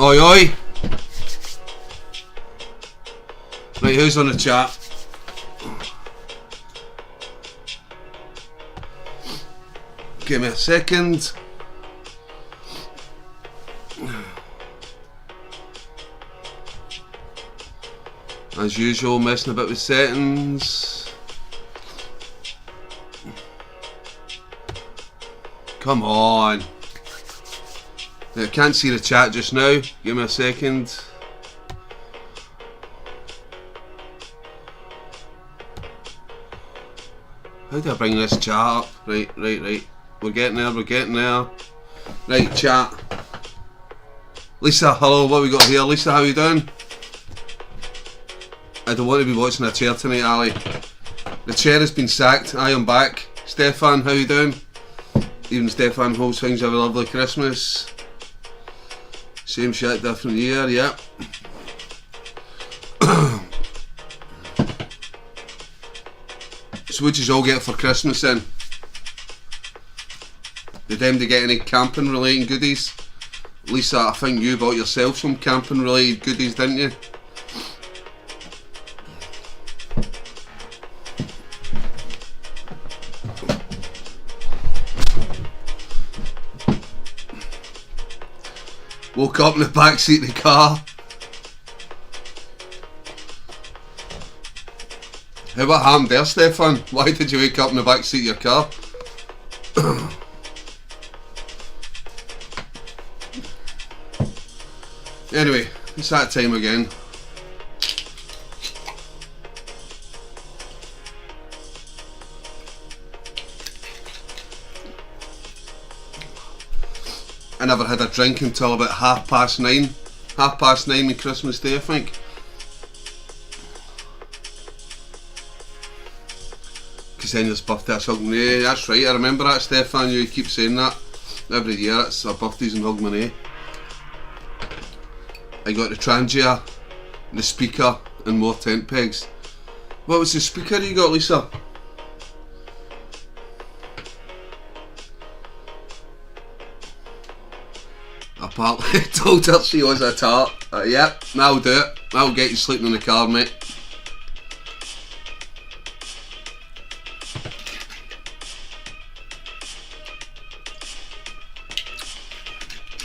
Oi oi. Right, who's on the chat? Give me a second. As usual, messing about with settings. Come on. I can't see the chat just now. Give me a second. How do I bring this chat up? Right. We're getting there. Right, chat. Lisa, hello, what we got here? Lisa, how you doing? I don't want to be watching a chair tonight, Ali. The chair has been sacked. I am back. Stefan, how you doing? Even Stefan hopes things have a lovely Christmas. Same shit, different year, yep. So what did you all get for Christmas then? Did anybody get any camping related goodies? Lisa, I think you bought yourself some camping related goodies, didn't you? Woke up in the back seat of the car. Hey, what happened there, Stefan? Why did you wake up in the back seat of your car? Anyway, it's that time again. I never had a drink until about 9:30. 9:30 on Christmas Day, I think. Ksenia's birthday or something. Yeah, that's right, I remember that, Stefan. You keep saying that. Every year it's our birthdays in Hogmanay. I got the Trangia, the speaker, and more tent pegs. What was the speaker you got, Lisa? Apparently told her she was a tart. Yep, that'll do it. That'll get you sleeping in the car, mate.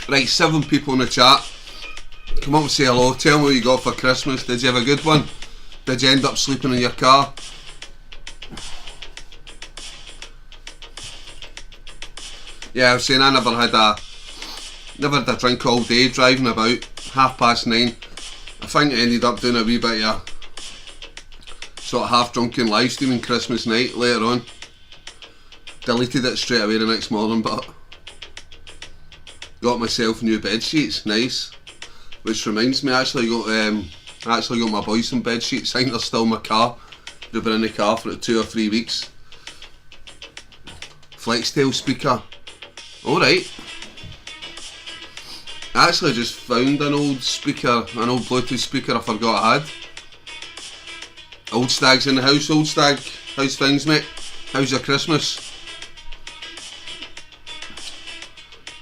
Right, 7 people in the chat. Come up and say hello. Tell me what you got for Christmas. Did you have a good one? Did you end up sleeping in your car? Yeah, I was saying I never had a drink all day, driving about 9:30. I think I ended up doing a wee bit of sort of half drunken live streaming Christmas night later on. Deleted it straight away the next morning, but got myself new bed sheets, nice. Which reminds me, I actually got my boys some bed sheets. I think they're still in my car. They've been in the car for 2 or 3 weeks. Flextail speaker. Alright. I actually just found an old speaker, an old Bluetooth speaker I forgot I had. Old Stag's in the house. Old Stag, how's things, mate? How's your Christmas?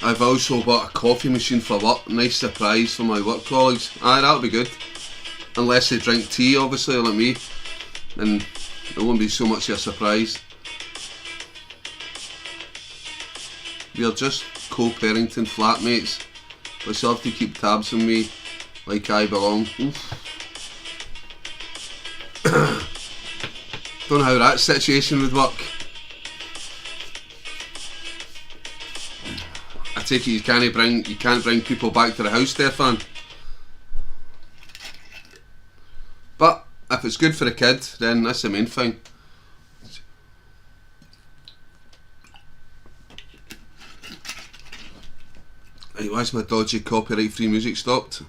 I've also bought a coffee machine for work. Nice surprise for my work colleagues. Aye, that'll be good. Unless they drink tea, obviously, like me. Then it won't be so much of a surprise. We are just co-parenting flatmates. But you have to keep tabs on me like I belong. Oof. Don't know how that situation would work. I take it you can't bring people back to the house, Stefan. But if it's good for the kid, then that's the main thing. Right, why's my dodgy copyright free music stopped?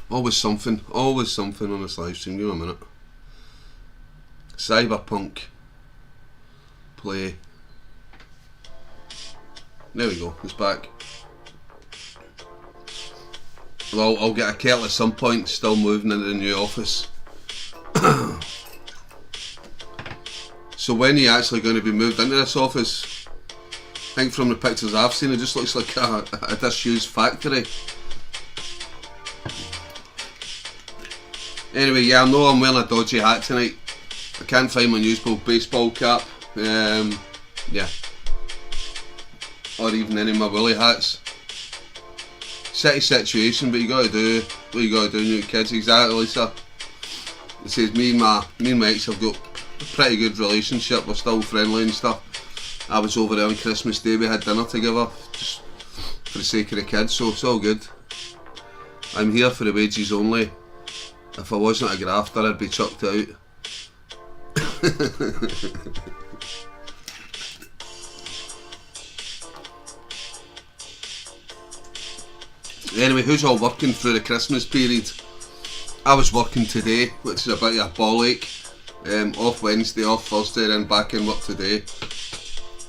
Always something on this live stream. Give me a minute. Cyberpunk. Play. There we go, it's back. Well, I'll get a kettle at some point, still moving into the new office. So when are you actually going to be moved into this office? think from the pictures I've seen, it just looks like a disused factory. Anyway, yeah, I know I'm wearing a dodgy hat tonight. I can't find my new baseball cap. Yeah. Or even any of my woolly hats. City situation, but you gotta do what you gotta do when you're kids. Exactly, Lisa. It says me and my ex have got a pretty good relationship. We're still friendly and stuff. I was over there on Christmas Day, we had dinner together, just for the sake of the kids, so it's all good. I'm here for the wages only. If I wasn't a grafter, I'd be chucked out. Anyway, who's all working through the Christmas period? I was working today, which is a bit of a ball ache. Off Wednesday, off Thursday, then back in work today.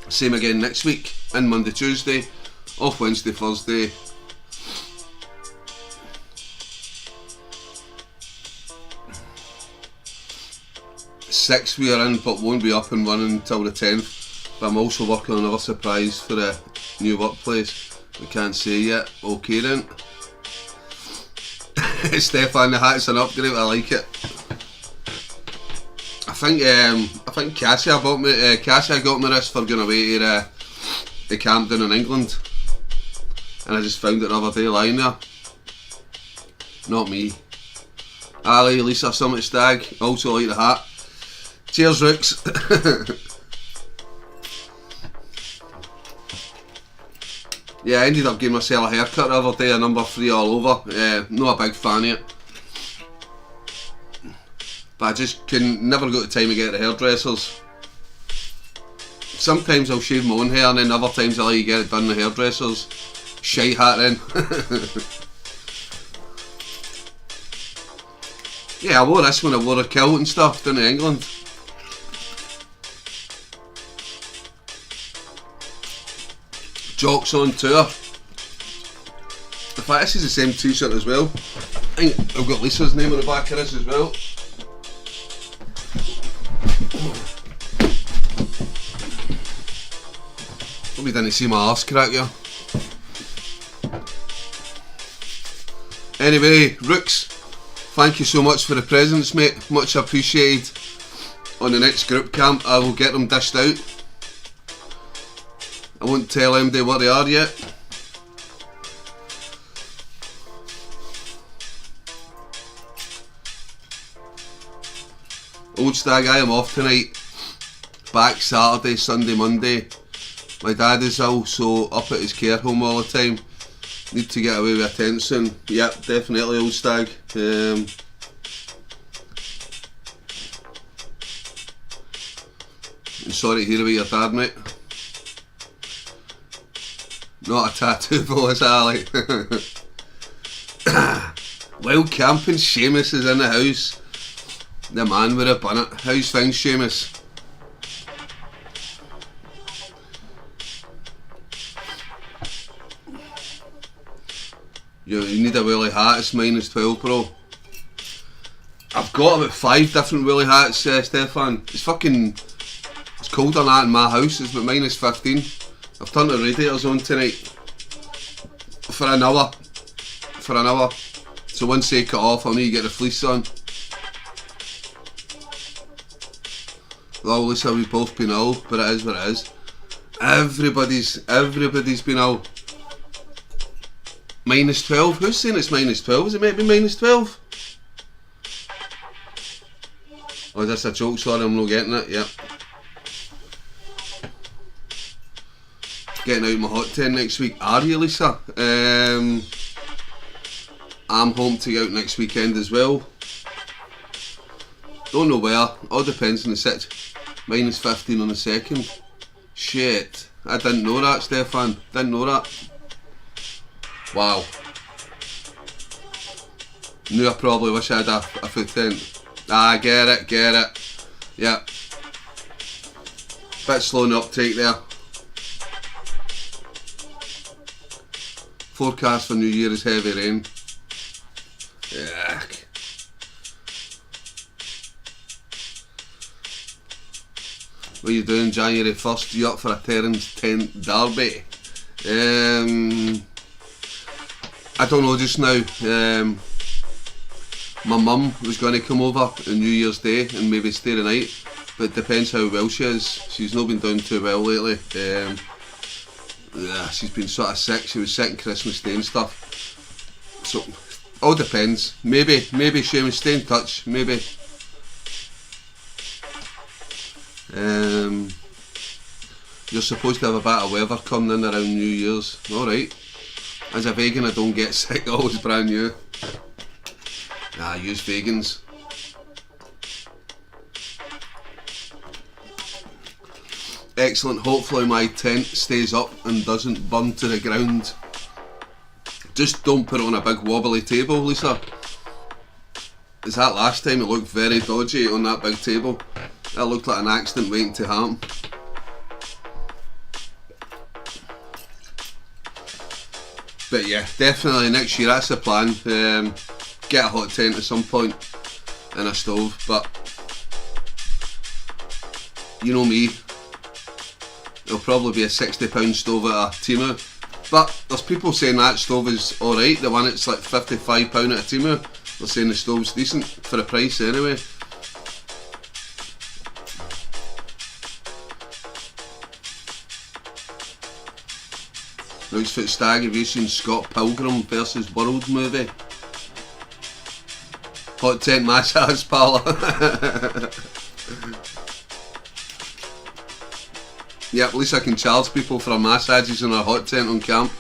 Same again next week, in Monday, Tuesday, off Wednesday, Thursday. Six we are in, but won't be up and running until the 10th. But I'm also working on another surprise for a new workplace. We can't say yet. Okay then. Stefan, the hat's an upgrade. I like it. I think Cassia got me this for going away to Camden in England, and I just found it the other day lying there. Not me. Ali, Lisa, Summit Stag, also like the hat. Cheers, Rooks. Yeah, I ended up giving myself a haircut the other day, a number 3 all over. Not a big fan of it. But I just never got the time to get the hairdressers. Sometimes I'll shave my own hair, and then other times I like to get it done in the hairdressers. Shite hat then. Yeah, I wore this when I wore a kilt and stuff down in England. Jocks on tour. In fact, this is the same t-shirt as well. I think I've got Lisa's name on the back of this as well. Hope you didn't see my arse crack here. Anyway, Rooks, thank you so much for the presents, mate. Much appreciated. On the next group camp, I will get them dished out. I won't tell MD what they are yet. Old Stag, I am off tonight. Back Saturday, Sunday, Monday. My dad is also up at his care home all the time. Need to get away with attention. Yep, definitely, Old Stag. I'm sorry to hear about your dad, mate. Not a tattoo voice, Ali. Wild camping, Seamus is in the house. The man with a bonnet. How's things, Seamus? You need a woolly hat, it's -12, bro. I've got about 5 different woolly hats, Stefan. It's colder than that in my house, it's about -15. I've turned the radiators on tonight for an hour. So once they cut off, I'll need to get the fleece on. Well, at least we've both been ill, but it is what it is. Everybody's been ill. -12? Who's saying it's -12? Is it meant to be -12? Oh, is this a joke? Sorry, I'm not getting it. Yep. Getting out my hot tent next week. Are you, Lisa? I'm home to go out next weekend as well. Don't know where. All depends on the situation. -15 on the 2nd. Shit. I didn't know that, Stefan. Didn't know that. Wow. Knew I probably wish I had a food tent. Ah, get it. Yeah. Bit slow in the uptake there. Forecast for New Year is heavy rain. Yuck. Well, What are you doing January 1st? You up for a Terence tent derby? I don't know just now. My mum was going to come over on New Year's Day and maybe stay the night, but it depends how well she is. She's not been doing too well lately. Yeah, she's been sort of sick. She was sick on Christmas Day and stuff. So, all depends. Maybe Seamus, stay in touch. Maybe. You're supposed to have a bit of weather coming in around New Year's. Alright. As a vegan, I don't get sick. Always brand new. Nah, use vegans. Excellent. Hopefully my tent stays up and doesn't burn to the ground. Just don't put it on a big wobbly table, Lisa. As that last time, it looked very dodgy on that big table. That looked like an accident waiting to happen. But yeah, definitely next year, that's the plan. Get a hot tent at some point and a stove, but you know me, it'll probably be a £60 stove at a Temu. But there's people saying that stove is alright, the one that's like £55 at a Temu. They're saying the stove's decent for the price anyway. Rosefoot Stag, have you seen Scott Pilgrim vs World movie? Hot tent massage parlour. Yep, Lisa can charge people for massages in her hot tent on camp.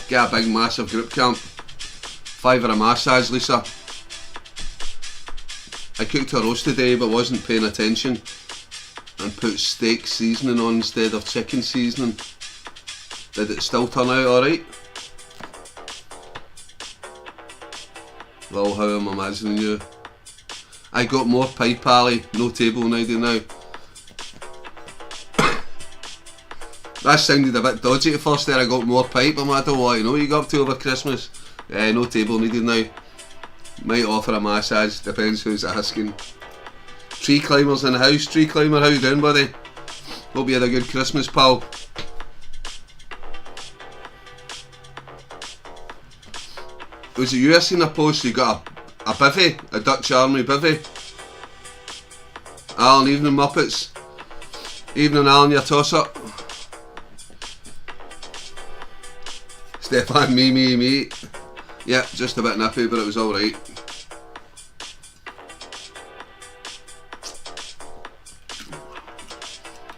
Get a big massive group camp. £5 a massage, Lisa. I cooked a roast today but wasn't paying attention and put steak seasoning on instead of chicken seasoning. Did it still turn out alright? Well, how I'm imagining you. I got more pipe alley, no table now do now. That sounded a bit dodgy at first there, I got more pipe. I don't want to know what you got up to over Christmas. No table needed now. Might offer a massage, depends who's asking. Tree climbers in the house. Tree climber, how you doing buddy? Hope you had a good Christmas, pal. Was it you I seen a post you got a bivvy, a Dutch Army bivvy? Alan, evening Muppets. Evening Alan, your toss up. Stefan, me. Yeah, just a bit nippy, but it was alright.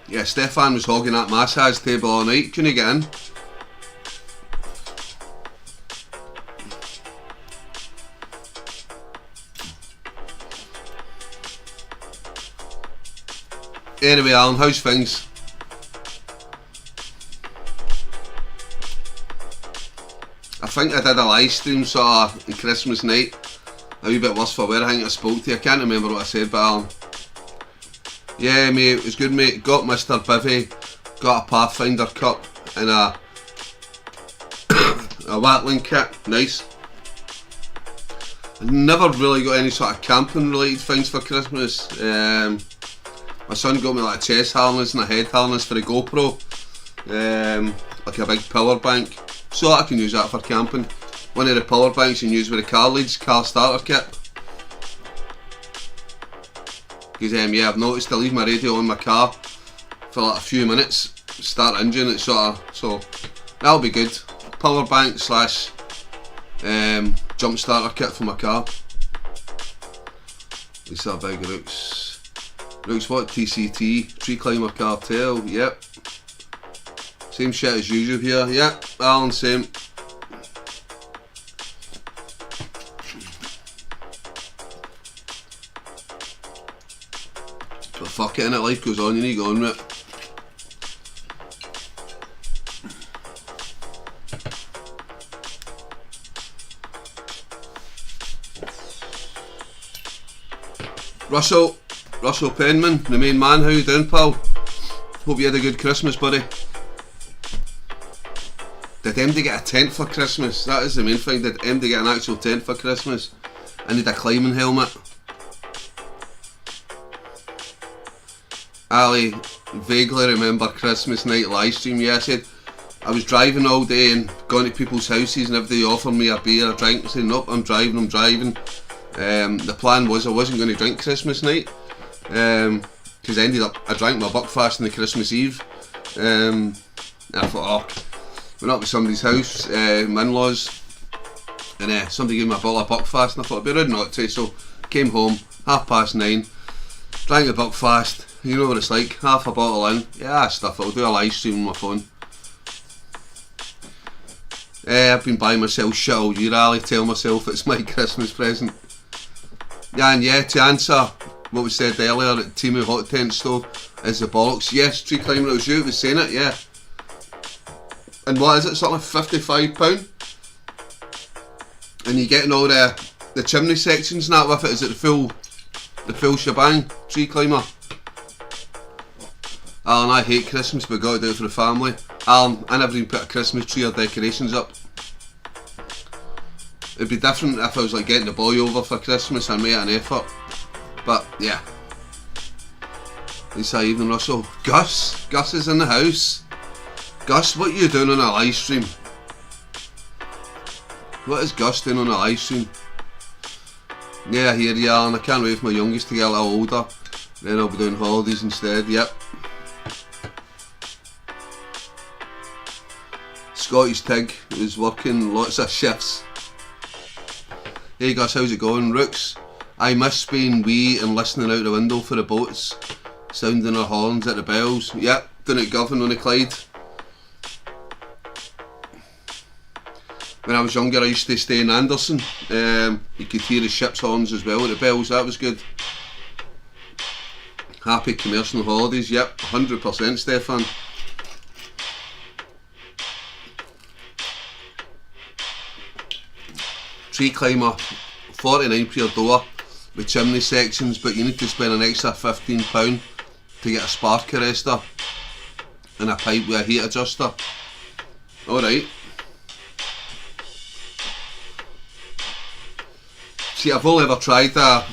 Yeah, Stefan was hogging that massage table all night. Couldn't he get in? Anyway, Alan, how's things? I think I did a live stream sort of on Christmas night. A wee bit worse for wear. I think I spoke to you. I can't remember what I said, but Alan. Yeah, mate, it was good, mate. Got Mr. Bivvy, got a Pathfinder cup and a Watling kit. Nice. I never really got any sort of camping related things for Christmas. My son got me like a chest harness and a head harness for the GoPro, like a big power bank, so I can use that for camping. One of the power banks you can use with the car leads, car starter kit. Because yeah, I've noticed I leave my radio on my car for like a few minutes, start engine, it's sort of, so that'll be good. Power bank slash jump starter kit for my car. Lisa Big Rooks. Rooks what? TCT, Tree Climber Cartel, yep. Same shit as usual here, yep, Alan, same. But fuck it, innit, life goes on, you need to go on with it. Russell Penman, the main man, how you doing, pal? Hope you had a good Christmas, buddy. Did MD get a tent for Christmas? That is the main thing. Did MD get an actual tent for Christmas? I need a climbing helmet. Ali, vaguely remember Christmas night live stream. Yeah, I said I was driving all day and going to people's houses and everybody offered me a beer, a drink. I said, nope, I'm driving. The plan was I wasn't going to drink Christmas night, because I drank my Buckfast on the Christmas Eve. And I thought, went up to somebody's house, my in-laws, and somebody gave me a bottle of Buckfast, and I thought it'd be rude not to, so came home, 9:30, drank the Buckfast. You know what it's like, half a bottle in, yeah, stuff it, I'll do a live stream on my phone. I've been buying myself shit all year, Ali, tell myself it's my Christmas present. Yeah, and yeah, to answer what was said earlier, that Timu hot tent stove is the bollocks. Yes, Tree Climber, it was you that was saying it, yeah. And what is it, something like £55? And you're getting all the chimney sections and that with it. Is it the full shebang, Tree Climber? Alan, I hate Christmas, but got to do it for the family. Alan, I never even put a Christmas tree or decorations up. It'd be different if I was like getting the boy over for Christmas and made an effort. But yeah. It's evening, Russell. Gus is in the house. Gus, what are you doing on a live stream? What is Gus doing on a live stream? Yeah, I hear you, Alan. I can't wait for my youngest to get a little older. Then I'll be doing holidays instead, yep. Scottish Tig was working lots of shifts. Hey Gus, how's it going? Rooks, I miss Spain wee and listening out the window for the boats, sounding their horns at the bells. Yep, down at Govan on the Clyde. When I was younger I used to stay in Anderson. You could hear the ship's horns as well at the bells, that was good. Happy commercial holidays, yep, 100% Stefan. Tree Climber, 49 per door with chimney sections, but you need to spend an extra £15 to get a spark arrestor and a pipe with a heat adjuster. Alright. See, I've only ever tried the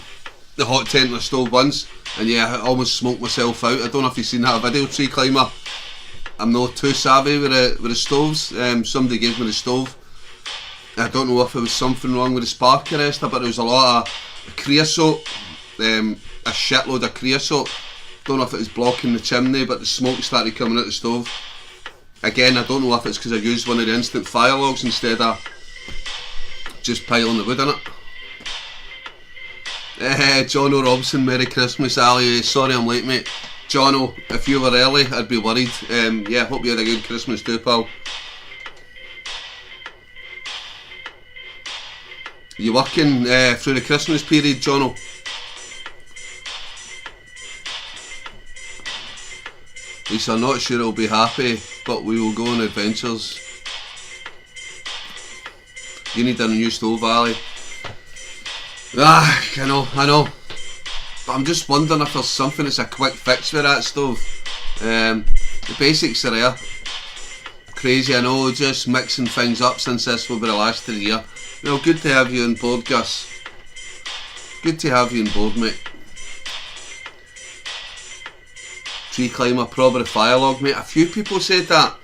hot tent on the stove once, and yeah, I almost smoked myself out. I don't know if you've seen that video, Tree Climber. I'm not too savvy with the stoves. Somebody gave me the stove. I don't know if there was something wrong with the spark arrestor, but there was a lot of creosote, a shitload of creosote. Don't know if it was blocking the chimney, but the smoke started coming out the stove. Again, I don't know if it's because I used one of the instant fire logs instead of just piling the wood in it. John O'Robson, Merry Christmas, Ali. Sorry I'm late, mate. Jono, if you were early, I'd be worried. Yeah, hope you had a good Christmas too, pal. You working through the Christmas period, Jono? At least I'm not sure it'll be happy, but we will go on adventures. You need a new stove, Ali. I know. But I'm just wondering if there's something that's a quick fix for that stove. The basics are there. Crazy, I know, just mixing things up since this will be the last of the year. Well, good to have you on board, Gus. Good to have you on board, mate. Tree Climber, probably the fire log, mate. A few people said that.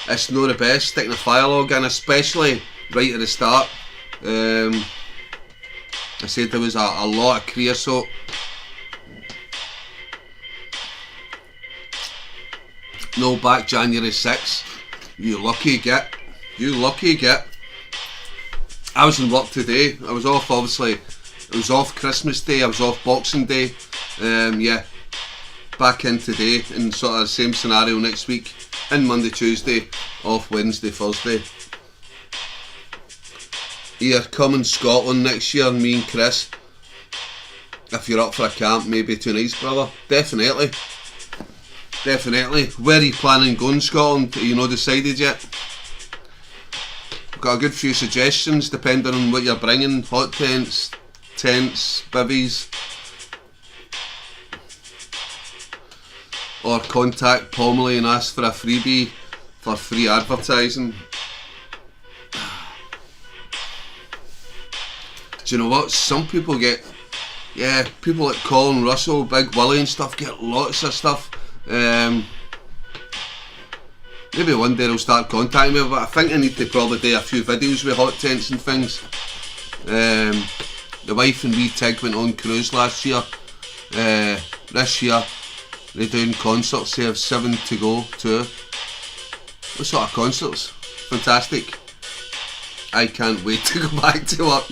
It's not the best, sticking a fire log in, especially right at the start. I said there was a lot of creosote. No, back January 6th. You lucky git. You lucky git. I was in work today. I was off, obviously. It was off Christmas Day. I was off Boxing Day. Yeah. Back in today in sort of the same scenario next week. In Monday, Tuesday. Off Wednesday, Thursday. Here, coming Scotland next year, me and Chris. If you're up for a camp, maybe 2 nights, brother. Definitely. Definitely. Where are you planning going, Scotland? Are you not decided yet? Got a good few suggestions depending on what you're bringing. Hot tents, bivvies. Or contact Pomley and ask for a freebie for free advertising. Do you know what? Some people get, yeah, people like Colin Russell, Big Willie and stuff get lots of stuff. Maybe one day they'll start contacting me, but I think I need to probably do a few videos with hot tents and things. The wife and wee Tig went on cruise last year. This year they're doing concerts. They have 7 to go tour. What sort of concerts? Fantastic. I can't wait to go back to work.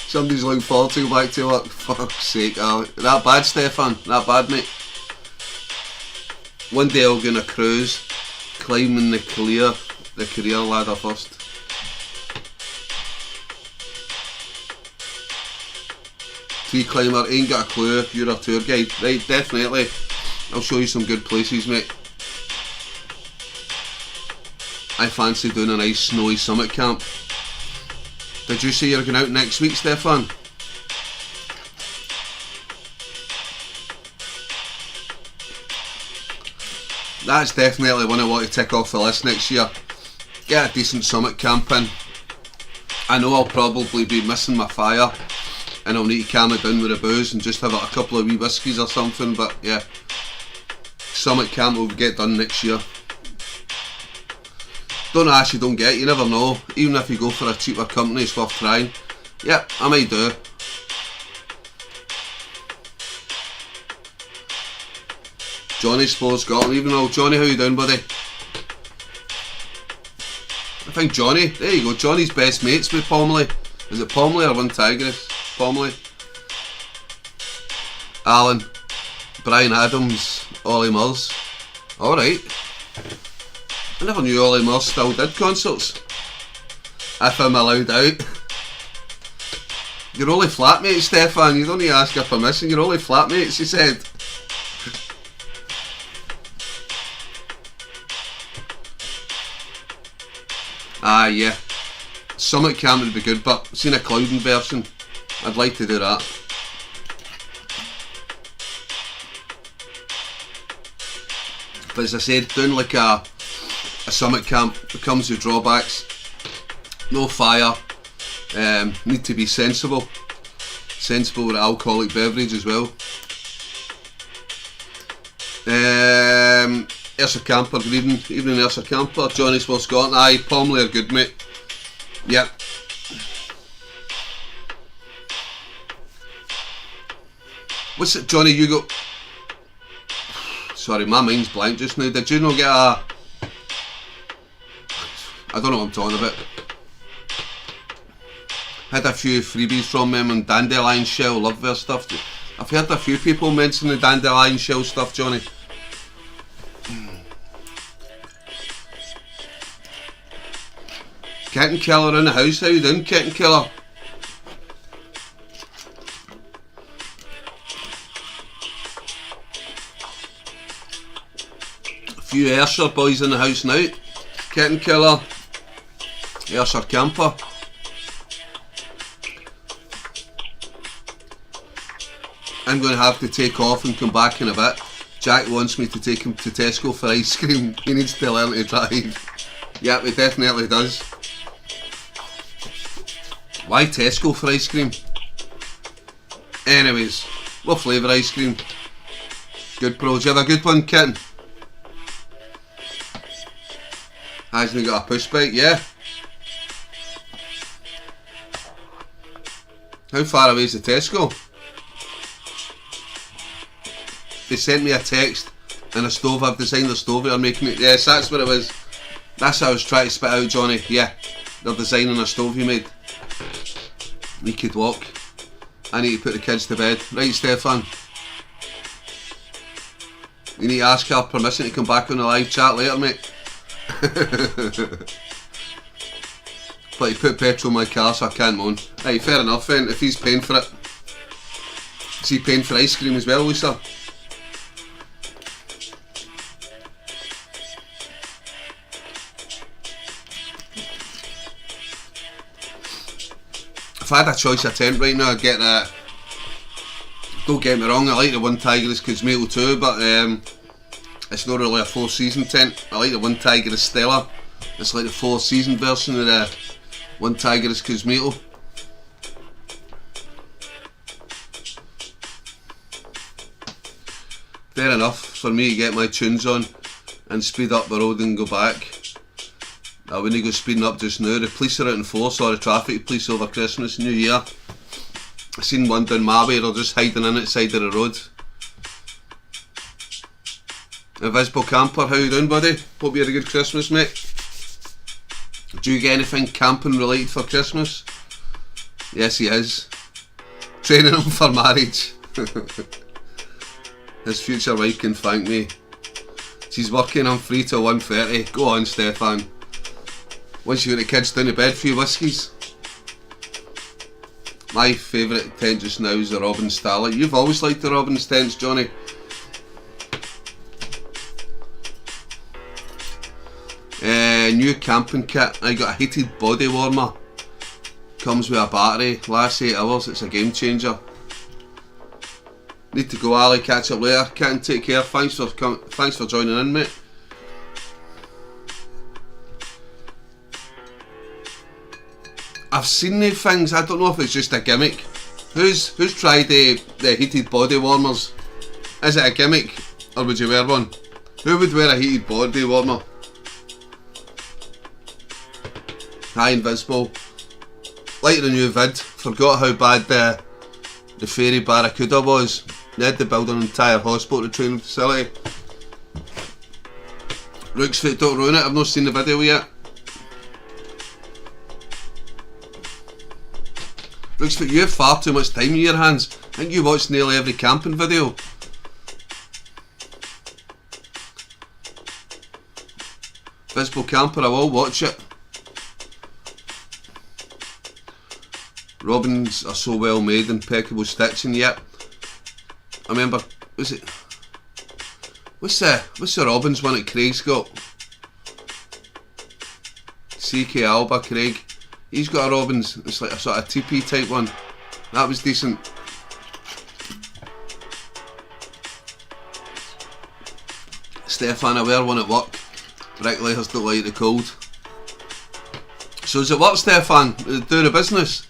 Somebody's looking forward to go back to work. For fuck's sake. That bad, Stefan? That bad, mate? One day I'll go on a cruise, climbing the career ladder first. Tree climber, ain't got a clue, you're a tour guide. Right, definitely. I'll show you some good places, mate. I fancy doing a nice snowy summit camp. Did you say you're going out next week, Stefan? That's definitely one I want to tick off the list next year. Get a decent summit camp in. I know I'll probably be missing my fire and I'll need to calm it down with a booze and just have a couple of wee whiskies or something, but yeah. Summit camp will get done next year. Don't ask, you don't get, you never know. Even if you go for a cheaper company, it's worth trying. Yep, I might do. Johnny Sports Scotland, even though Johnny, how you doing, buddy? I think Johnny, there you go, Johnny's best mates with Pomley. Is it Pomley or One Tigress? Pomley. Alan, Brian Adams, Ollie Murs. Alright. I never knew Ollie Murs still did concerts. If I'm allowed out. You're only flatmates, Stefan, you don't need to ask her permission, you're only flatmates, he said. Ah, yeah. Summit camp would be good, but seen a clouding version. I'd like to do that. But as I said, doing like a summit camp comes with drawbacks. No fire. Need to be sensible. Sensible with alcoholic beverage as well. Ayrshire Camper, good evening Ayrshire Camper. Johnny's for Scotland. Aye, Pomley are good, mate. Yep. What's it, Johnny, you got... Sorry, my mind's blank just now. Did you not get a... I don't know what I'm talking about. Had a few freebies from them on Dandelion Shell, love their stuff. I've heard a few people mention the Dandelion Shell stuff, Johnny. Kitten Killer in the house, how you doing, Kitten Killer? A few Ayrshire boys in the house now. Kitten Killer, Ayrshire Camper. I'm going to have to take off and come back in a bit. Jack wants me to take him to Tesco for ice cream. He needs to learn to drive. Yep, he definitely does. Why Tesco for ice cream? Anyways, what flavour ice cream? Good bro, do you have a good one, kitten? Hasn't he got a push bike? Yeah. How far away is the Tesco? They sent me a text and a stove. I've designed the stove they're making it. Yes, that's what it was. That's what I was trying to spit out, Johnny. Yeah, they're designing a stove you made. We could walk. I need to put the kids to bed. Right, Stefan. You need to ask her permission to come back on the live chat later, mate. But he put petrol in my car, so I can't moan. Right, fair enough then. If he's paying for it. Is he paying for ice cream as well, Lisa? If I had a choice of tent right now, I'd get that. Don't get me wrong, I like the One Tigress Cosmato too, but it's not really a 4-season tent. I like the One Tigress Stella. It's like the 4-season version of the One Tigress Cosmato. fair enough for me to get my tunes on and speed up the road and go back. I wouldn't go speeding up just now. The police are out in force, or the traffic police over Christmas and New Year. I seen one down my way, they're just hiding in it side of the road. Invisible Camper, how you doing, buddy? Hope you had a good Christmas, mate. Do you get anything camping related for Christmas? Yes, he is. Training him for marriage. His future wife can thank me. She's working, I'm free till 1:30. Go on, Stefan. Once you get the kids down to bed, few whiskies. My favourite tent just now is the Robin's Starlight. You've always liked the Robin's tents, Johnny. New camping kit. I got a heated body warmer. Comes with a battery. Lasts 8 hours. It's a game changer. Need to go, Ali. Catch up later. Can't take care. Thanks for joining in, mate. I've seen these things. I don't know if it's just a gimmick. Who's tried the heated body warmers? Is it a gimmick, or would you wear one? Who would wear a heated body warmer? Hi, Invisible. Like the new vid. Forgot how bad the fairy barracuda was. They had to build an entire hospital training facility. Rooksfoot, don't ruin it. I've not seen the video yet. Rooksfoot, you have far too much time in your hands. I think you watched nearly every camping video. Invisible Camper, I will watch it. Robins are so well made, impeccable stitching. Yep. I remember, what's the Robins one that Craig's got? CK Alba Craig. He's got a Robins, it's like a sort of TP type one. That was decent. Stefan, I wear one at work. Bricklayers don't like the cold. So does it work, Stefan? Do the business?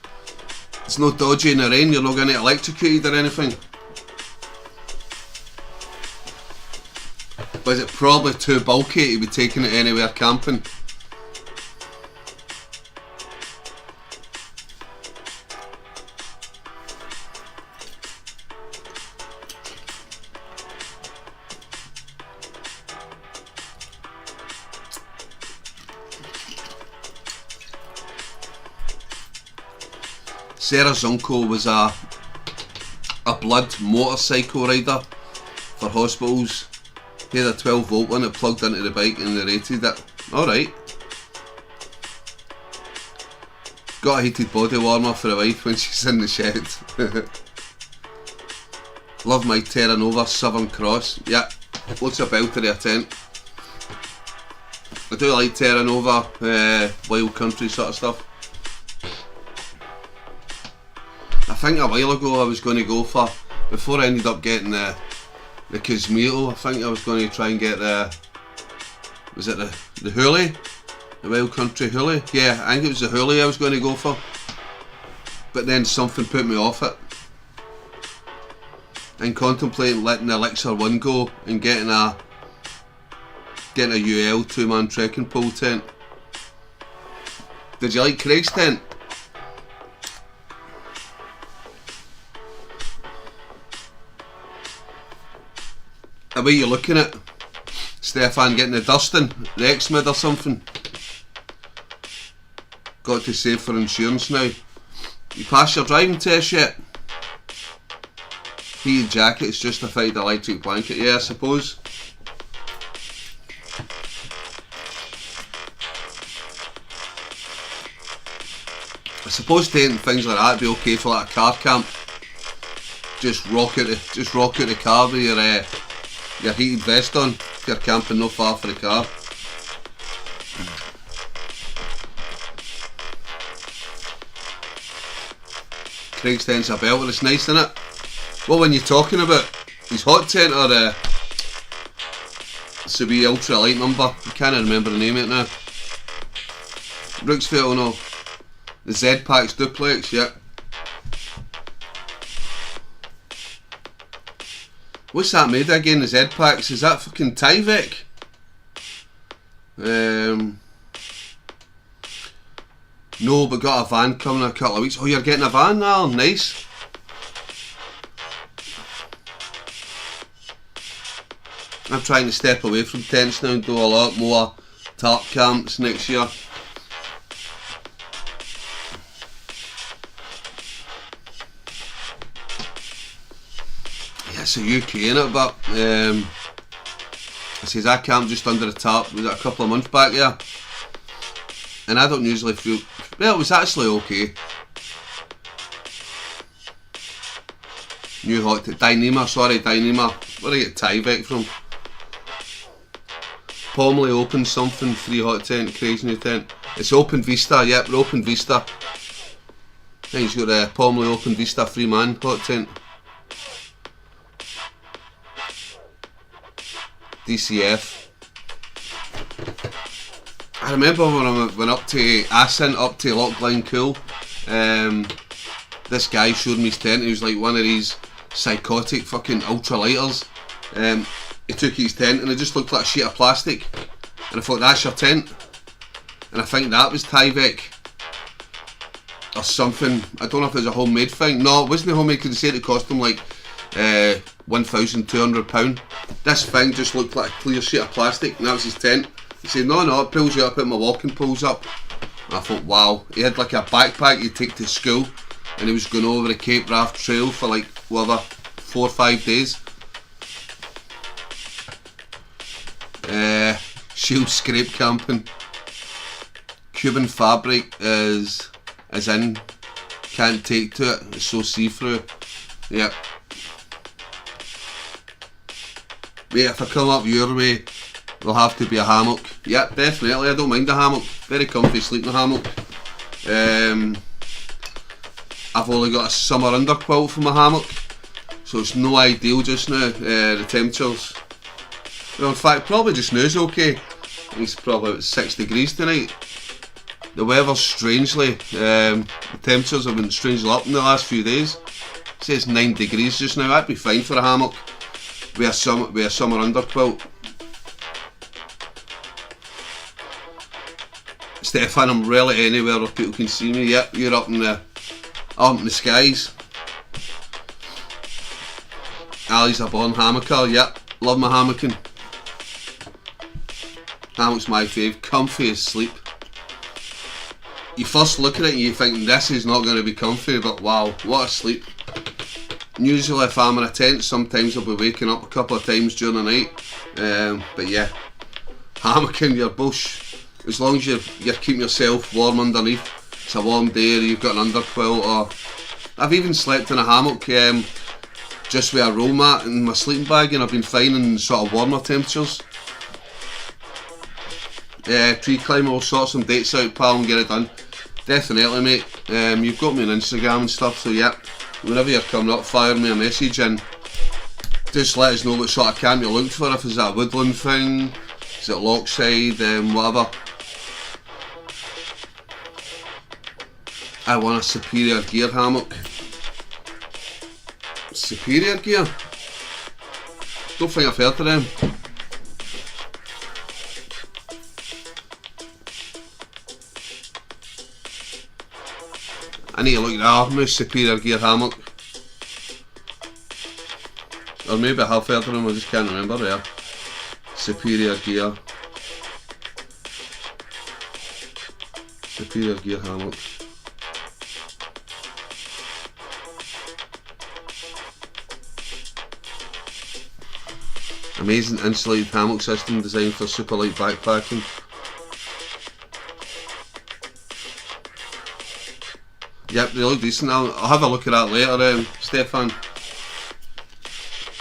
It's not dodgy in the rain, you're not going to get electrocuted or anything. But is it probably too bulky to be taking it anywhere camping? Sarah's uncle was a blood motorcycle rider for hospitals. He had a 12 volt one that plugged into the bike and they rated it. Alright. Got a heated body warmer for the wife when she's in the shed. Love my Terra Nova Southern Cross. Yeah, looks a belter of a tent. I do like Terra Nova, wild country sort of stuff. I think a while ago I was going to go for, before I ended up getting the Cosmito, I think I was going to try and get was it the Hurley? The Wild Country Hurley? Yeah, I think it was the Hurley I was going to go for. But then something put me off it. I'm contemplating letting the Elixir 1 go and getting a UL 2-man trekking pole tent. Did you like Craig's tent? The way you're looking at Stefan getting the dusting, the X-Mid or something. Got to save for insurance now. You passed your driving test yet? Heated jacket, it's justified electric blanket, yeah, I suppose. I suppose taking things like that would be okay for like a car camp. Just rock out the car with your heated vest on if you're camping not far from the car. Craig's tent's a belter, it's nice, isn't it? What one you talking about? His hot tent or it's a wee ultra light number? I can't remember the name of it now. Rooksfield, oh no. The Z-Packs duplex, yeah. What's that made again, the Z packs? Is that fucking Tyvek? No, but got a van coming in a couple of weeks. Oh, you're getting a van now? Nice. I'm trying to step away from tents now and do a lot more tarp camps next year. Yeah, it's the UK innit, but I says I camped just under the tarp, was it a couple of months back there? And I don't usually feel, well, it was actually okay. New hot Dyneema, where did I get Tyvek from? Pomley opened something, free hot tent, crazy new tent. It's Open Vista, yep, we're Open Vista. And he's got a Pomley Open Vista free man hot tent. DCF. I remember when I went up to Ascent, up to Lochline Cool, this guy showed me his tent. He was like one of these psychotic fucking ultralighters. He took his tent and it just looked like a sheet of plastic, and I thought, that's your tent? And I think that was Tyvek or something. I don't know if it was a homemade thing. No, it wasn't a homemade, because they said it cost him like £1,200. This thing just looked like a clear sheet of plastic, and that was his tent. He said, no, it pulls you up, my walking pulls up. And I thought, wow. He had like a backpack he'd take to school, and he was going over the Cape Raft Trail for like, whatever, 4 or 5 days. Shield scrape camping. Cuban fabric is in. Can't take to it. It's so see-through. Yep. Mate, if I come up your way, there'll have to be a hammock. Yep, definitely. I don't mind a hammock. Very comfy sleeping in a hammock. I've only got a summer underquilt for my hammock, so it's no ideal just now. The temperatures, well, in fact, probably just now is okay. It's probably about 6 degrees tonight. The weather's strangely, the temperatures have been strangely up in the last few days. It says 9 degrees just now. That'd be fine for a hammock with a summer underquilt. Stefan, I'm rarely anywhere where people can see me. Yep, you're up in the skies. Ali's a born hammocker. Yep, love my hammocking. Hammock's my fave. Comfy as sleep. You first look at it and you think this is not going to be comfy, but wow, what a sleep. Usually if I'm in a tent, sometimes I'll be waking up a couple of times during the night. But yeah, hammocking your bush, as long as you're keeping yourself warm underneath. It's a warm day or you've got an underquilt, or I've even slept in a hammock just with a roll mat in my sleeping bag, and I've been fine in sort of warmer temperatures. Tree climb, all sorts of dates out, pal, and get it done. Definitely, mate. You've got me on Instagram and stuff, so yeah, whenever you're coming up, fire me a message and just let us know what sort of camp you're looking for. If it's a woodland thing, is it Lochside, whatever. I want a Superior Gear hammock. Superior Gear? Don't think I've heard of them. I need to look at Armour Superior Gear hammock. Or maybe I have heard of them, I just can't remember there. Superior Gear. Superior Gear hammock. Amazing insulated hammock system designed for super light backpacking. Yep, they look decent. I'll have a look at that later, Stefan.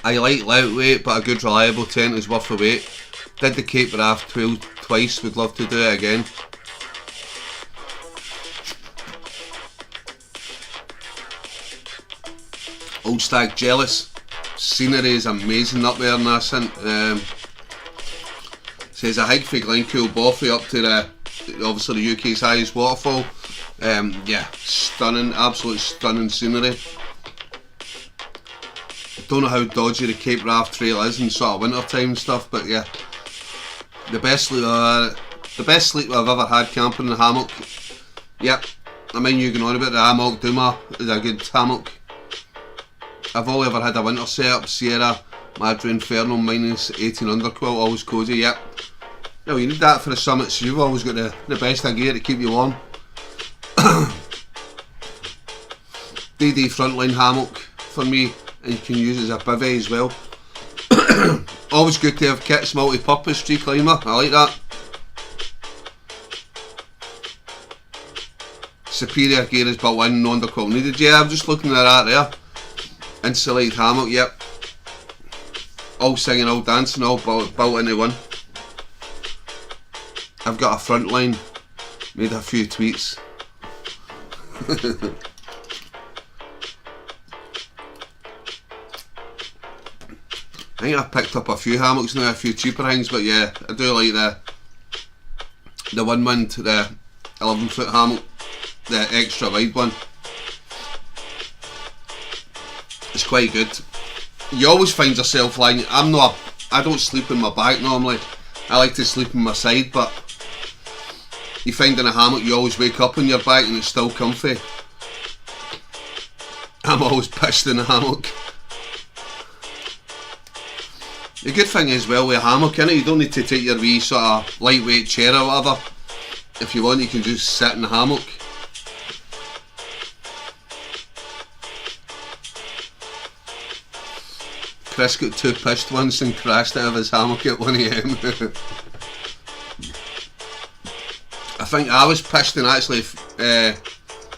I like lightweight, but a good reliable tent is worth the wait. Did the Cape Raft Trail twice, would love to do it again. Old Stag jealous. Scenery is amazing up there in Ascent. Says a hike for Glencoe Boffey up to obviously the UK's highest waterfall. Yeah, stunning, absolute stunning scenery. don't know how dodgy the Cape Wrath Trail is in sort of winter time and stuff, but yeah, the best sleep I've ever had camping in a hammock. Yep, I mean, you going on about the hammock Duma is a good hammock. I've only ever had a winter setup, Sierra Madre Inferno -18 underquilt, always cosy. Yep. No, you need that for the summits. You've always got the best of gear to keep you warm. DD frontline hammock for me, and you can use it as a bivvy as well. Always good to have kits, multi-purpose tree climber. I like that. Superior gear is built in, no underquilt needed. Yeah, I'm just looking at that there. Insulated hammock, yep. All singing, all dancing, all built into one. I've got a frontline, made a few tweets. I think I've picked up a few hammocks now, a few cheaper things, but yeah, I do like the one wind, the 11-foot hammock, the extra wide one. It's quite good. You always find yourself lying. I don't sleep in my back normally. I like to sleep on my side, but you find in a hammock you always wake up on your back and it's still comfy. I'm always pissed in a hammock. The good thing is, well, with a hammock, innit, you don't need to take your wee sort of lightweight chair or whatever. If you want, you can just sit in the hammock. Chris got too pissed once and crashed out of his hammock at 1 AM. I think I was pissed, and actually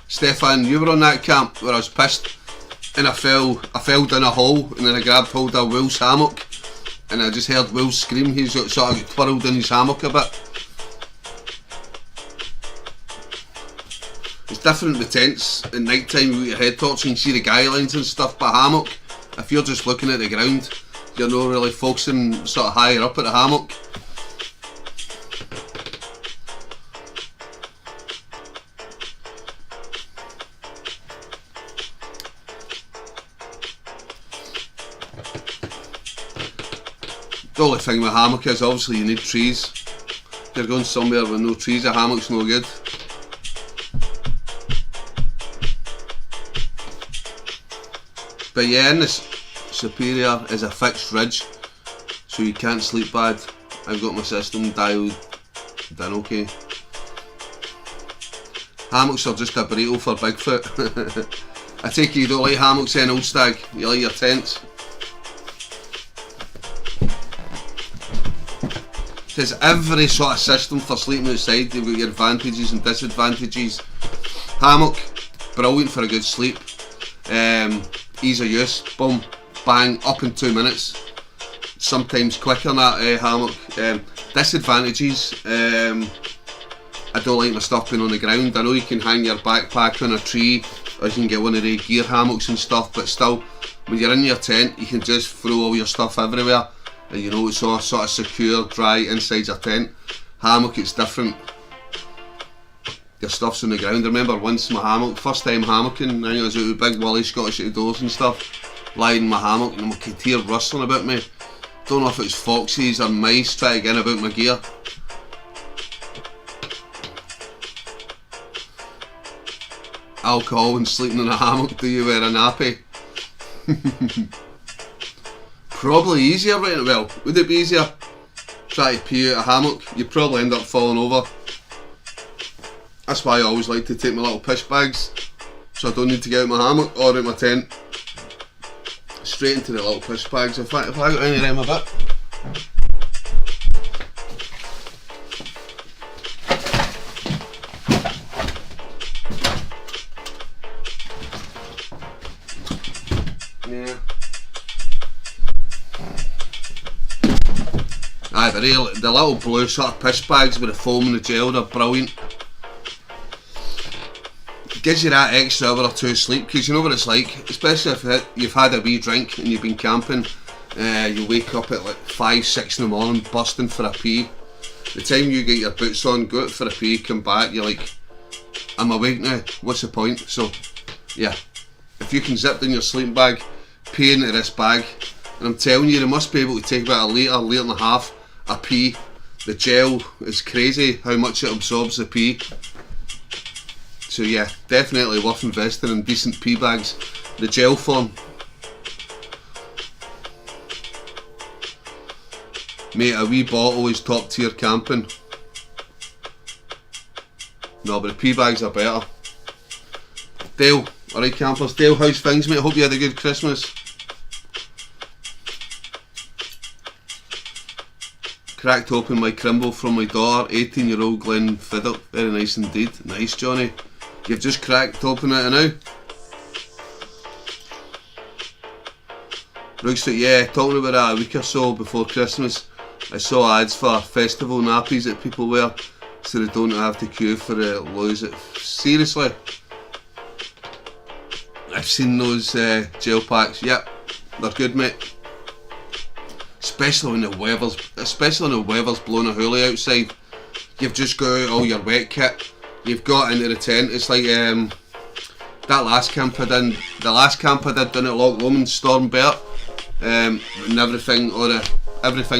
Stefan, you were on that camp where I was pissed and I fell down a hole, and then I grabbed hold of Will's hammock and I just heard Will scream. He's sort of got twirled in his hammock a bit. It's different with tents at night time with your head torch and see the guy lines and stuff, but a hammock, if you're just looking at the ground, you're not really focusing sort of higher up at the hammock. The only thing with a hammock is obviously you need trees. If you're going somewhere with no trees, a hammock's no good. But yeah, in this Superior is a fixed ridge, so you can't sleep bad. I've got my system dialed in okay. Hammocks are just a burrito for Bigfoot. I take it you don't like hammocks then, old stag, you like your tents. There's every sort of system for sleeping outside. You've got your advantages and disadvantages. Hammock, brilliant for a good sleep. Ease of use, boom, bang, up in 2 minutes. Sometimes quicker than that hammock. Disadvantages, I don't like my stuff being on the ground. I know you can hang your backpack on a tree, or you can get one of the gear hammocks and stuff, but still, when you're in your tent, you can just throw all your stuff everywhere. And you know it's all sort of secure, dry inside your tent. Hammock, it's different. Your stuff's on the ground. I remember once my hammock, first time hammocking, I was out with big woolly Scottish outdoors and stuff, lying in my hammock, and I could hear rustling about me. Don't know if it was foxes or mice trying to get in about my gear. Alcohol and sleeping in a hammock, do you wear a nappy? Probably easier, right? Well, would it be easier? Try to pee out a hammock, you'd probably end up falling over. That's why I always like to take my little piss bags, so I don't need to get out my hammock or out my tent. Straight into the little piss bags. In fact, if I got any of them a bit. Yeah. Aye, the little blue sort of piss bags with the foam and the gel, they're brilliant. It gives you that extra hour or two sleep, because you know what it's like, especially if you've had a wee drink and you've been camping. You wake up at like 5, 6 in the morning busting for a pee. The time you get your boots on, go out for a pee, come back, you're like, I'm awake now, what's the point? So yeah, if you can zip in your sleeping bag pee into this bag, and I'm telling you, they must be able to take about a litre and a half of pee. The gel is crazy how much it absorbs the pee. So yeah, definitely worth investing in decent pee bags. The gel form. Mate, a wee bottle is top tier camping. No, but the pee bags are better. Dale, alright campers, Dale, how's things mate? Hope you had a good Christmas. Cracked open my Crimble from my daughter, 18-year-old Glenn Fiddle. Very nice indeed. Nice, Johnny. You've just cracked open it now. Rookstock, yeah, talking about that a week or so before Christmas. I saw ads for festival nappies that people wear so they don't have to queue for it. Lose it. Seriously. I've seen those gel packs. Yep, they're good, mate. Especially when the weather's blowing a hoolie outside. You've just got out all your wet kit. You've got into the tent. It's like that last camp I did. The last camp I did down at Loch Lomond, Stormbert, and everything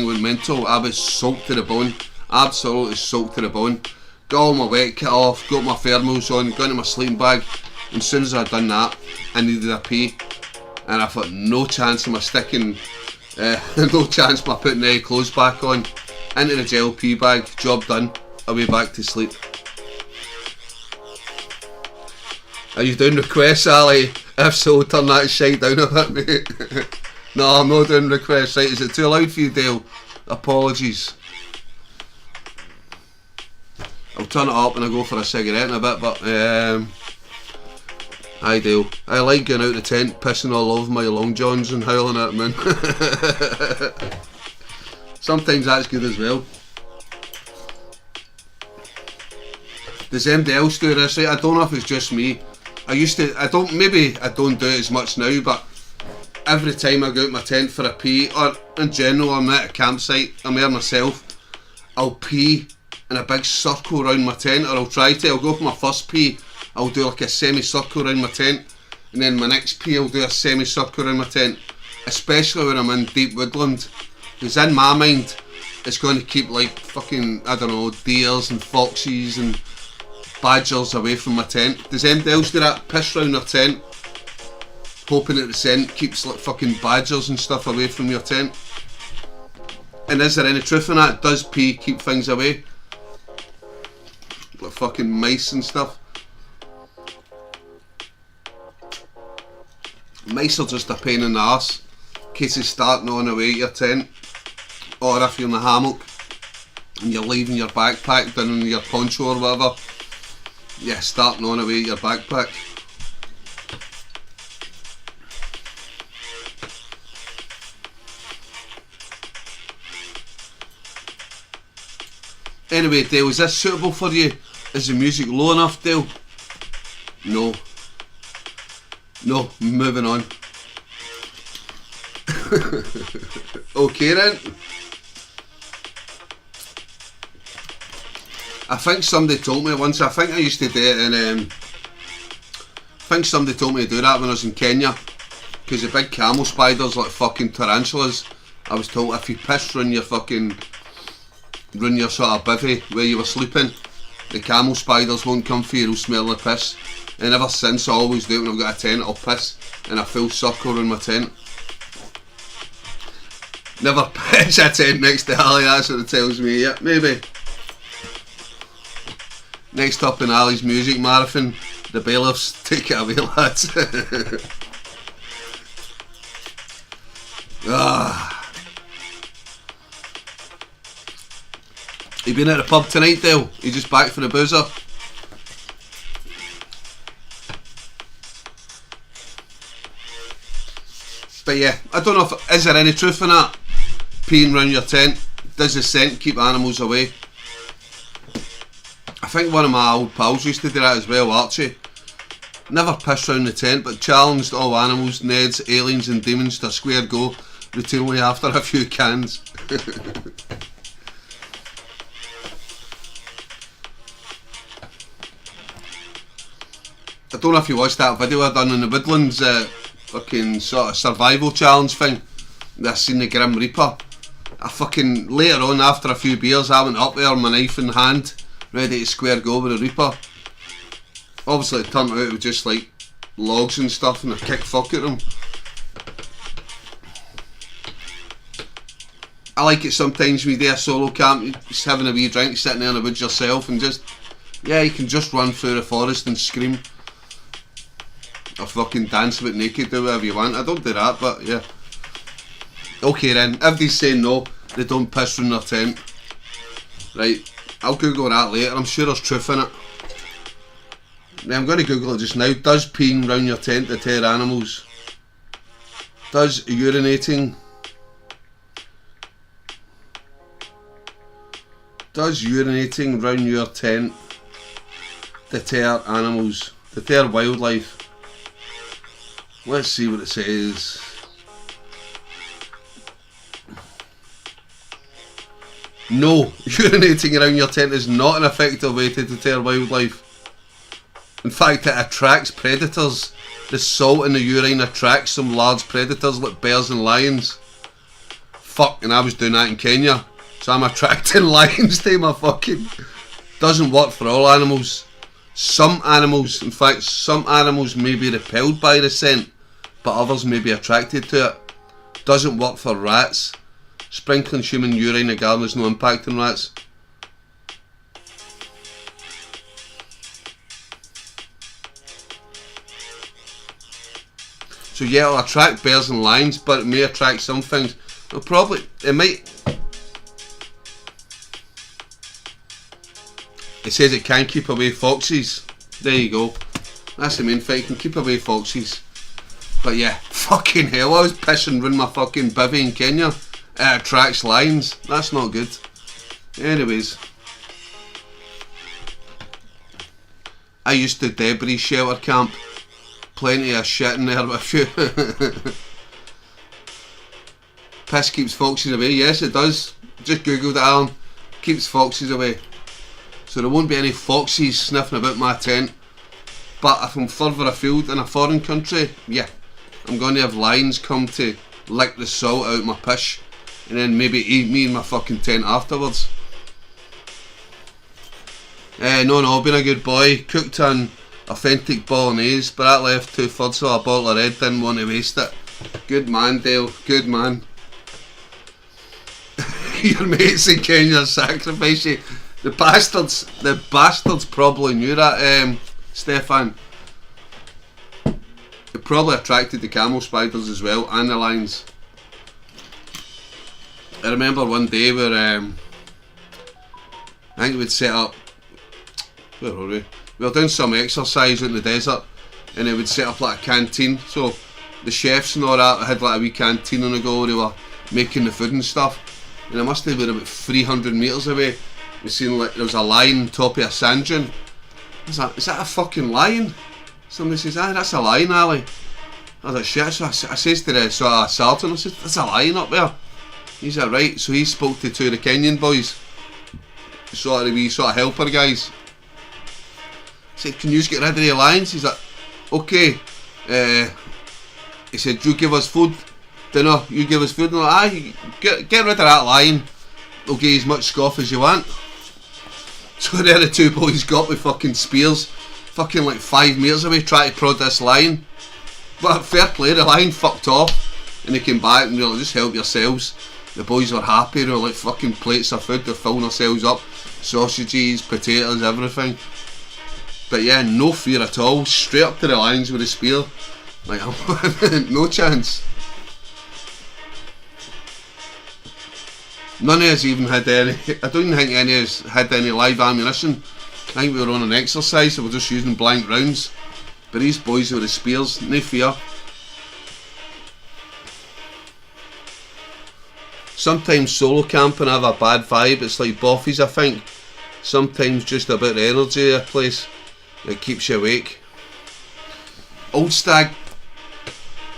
went mental. I was soaked to the bone. Absolutely soaked to the bone. Got all my wet kit off. Got my thermals on. Got into my sleeping bag. And as soon as I'd done that, I needed a pee, and I thought no chance of my sticking. No chance of my putting any clothes back on. Into the gel pee bag, job done, away back to sleep. Are you doing requests, Ali? If so, turn that shite down a bit, mate. No, I'm not doing requests, right? Is it too loud for you, Dale? Apologies. I'll turn it up when I go for a cigarette in a bit, but hi Dale. I like going out the tent, pissing all over my long johns and howling at them in. Sometimes that's good as well. Does anybody else do this? Right? I don't know if it's just me. Maybe I don't do it as much now, but every time I go out my tent for a pee, or in general I'm at a campsite, I'm there myself, I'll pee in a big circle around my tent, or I'll go for my first pee, I'll do like a semicircle around my tent, and then my next pee I'll do a semicircle around my tent, especially when I'm in deep woodland, because in my mind it's going to keep like fucking, I don't know, deers and foxes and badgers away from my tent. Does anybody else do that? Piss round their tent, hoping that the scent keeps like fucking badgers and stuff away from your tent? And is there any truth in that? Does pee keep things away? Like fucking mice and stuff? Mice are just a pain in the arse in case they start gnawing away at your tent, or if you're in a hammock and you're leaving your backpack down in your poncho or whatever, yeah, start gnawing away at your backpack. Anyway, Dale, is this suitable for you? Is the music low enough, Dale? No. No, moving on. Okay then. I think somebody told me once, I think I used to do it in, I think somebody told me to do that when I was in Kenya, because the big camel spiders like fucking tarantulas. I was told if you piss run your sort of bivvy where you were sleeping, the camel spiders won't come for you, they'll smell the piss. And ever since I always do it when I've got a tent, I'll piss in a full circle around my tent. Never pitch a tent next to Ali, that's what it tells me. Yeah, maybe. Next up in Ali's music marathon, the bailiffs. Take it away, lads. You been at the pub tonight, Dale? You just back for the boozer? But yeah, I don't know if, is there any truth in that? Peeing round your tent, does the scent keep animals away? I think one of my old pals used to do that as well, Archie. Never pissed round the tent, but challenged all animals, Neds, aliens and demons to square go routinely after a few cans. I don't know if you watched that video I done in the woodlands fucking sort of survival challenge thing. I seen the Grim Reaper. I fucking, later on after a few beers, I went up there with my knife in hand, ready to square go with the Reaper. Obviously it turned out it was just like logs and stuff, and I kicked fuck at them. I like it sometimes when you do a solo camp, you're just having a wee drink, sitting there in the woods yourself, and just, yeah, you can just run through the forest and scream. Or fucking dance about naked, do whatever you want. I don't do that, but yeah. Okay then, if they say no, they don't piss from their tent. Right, I'll Google that later, I'm sure there's truth in it. Now I'm going to Google it just now. Does peeing round your tent deter animals? Does urinating round your tent deter animals? Deter wildlife? Let's see what it says. No, urinating around your tent is not an effective way to deter wildlife. In fact, it attracts predators. The salt in the urine attracts some large predators like bears and lions. Fuck, and I was doing that in Kenya. So I'm attracting lions to my fucking... Doesn't work for all animals. Some animals, in fact, some animals may be repelled by the scent, but others may be attracted to it. Doesn't work for rats. Sprinkling human urine in the garden has no impact on rats. So yeah, it'll attract bears and lions, but it may attract some things. It might... It says it can keep away foxes. There you go. That's the main thing, it can keep away foxes. But yeah, fucking hell, I was pissing round my fucking bivvy in Kenya. It attracts lions. That's not good. Anyways. I used to debris shelter camp. Plenty of shit in there, but a few... Piss keeps foxes away. Yes, it does. Just googled it, Alan. Keeps foxes away. So there won't be any foxes sniffing about my tent. But if I'm further afield in a foreign country, yeah, I'm going to have lions come to lick the salt out of my piss and then maybe eat me in my fucking tent afterwards. No, been a good boy. Cooked an authentic bolognese, but that left 2/3 of a bottle of red, didn't want to waste it. Good man, Dale, good man. Your mates in Kenya sacrifice you. The bastards probably knew that, Stefan. It probably attracted the camel spiders as well, and the lions. I remember one day where, I think we'd set up, where were we? We were doing some exercise out in the desert, and they would set up like a canteen, so the chefs and all that had like a wee canteen on the go, they were making the food and stuff, and it must have been about 300 metres away. We seen like there was a lion on top of a sand dune. Is that a fucking lion? Somebody says, aye, that's a lion, Ali. I was like, shit. So I says to the sort of sergeant, I said, there's a lion up there. He's like, right. So he spoke to two of the Kenyan boys, sort of the wee sort of helper guys. He said, can you just get rid of the lions? He's like, okay. He said, you give us food. Dinner, you give us food. And I'm like, aye, get rid of that lion. We'll give you as much scoff as you want. So there the two boys got with fucking spears, fucking like 5 metres away, trying to prod this lion. But fair play, the lion fucked off, and they came back and they were like, just help yourselves. The boys were happy, they were like fucking plates of food, they're filling themselves up, sausages, potatoes, everything. But yeah, no fear at all, straight up to the lions with a spear. Like, no chance. None of us even had any, I don't even think any of us had any live ammunition. I think we were on an exercise, so we're just using blank rounds. But these boys with the spears, no fear. Sometimes solo camping have a bad vibe, it's like boffies I think. Sometimes just about the energy of a place, it keeps you awake. Old Stag,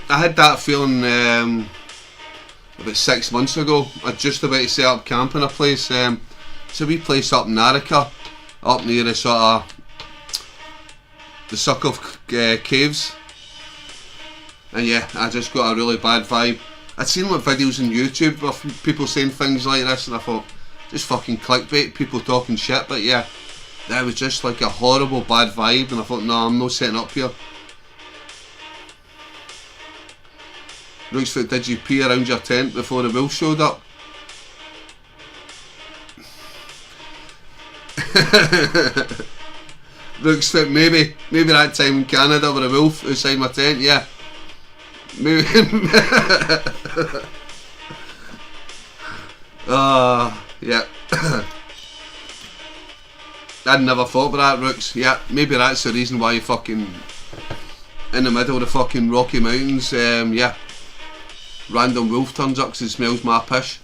I had that feeling about 6 months ago. I'd just about to set up camp in a place. It's a wee place up in Naraka, up near the sort of the Suckle Caves. And yeah, I just got a really bad vibe. I'd seen like videos on YouTube of people saying things like this, and I thought, just fucking clickbait, people talking shit. But yeah, that was just like a horrible bad vibe, and I thought, no, I'm not setting up here. Rooksfoot, did you pee around your tent before the wolf showed up? Rooksfoot, maybe that time in Canada with a wolf outside my tent, yeah. Maybe. Yeah. I'd never thought about that, Rooks. Yeah, maybe that's the reason why you fucking in the middle of the fucking Rocky Mountains, yeah. Random wolf turns up because it smells my pish.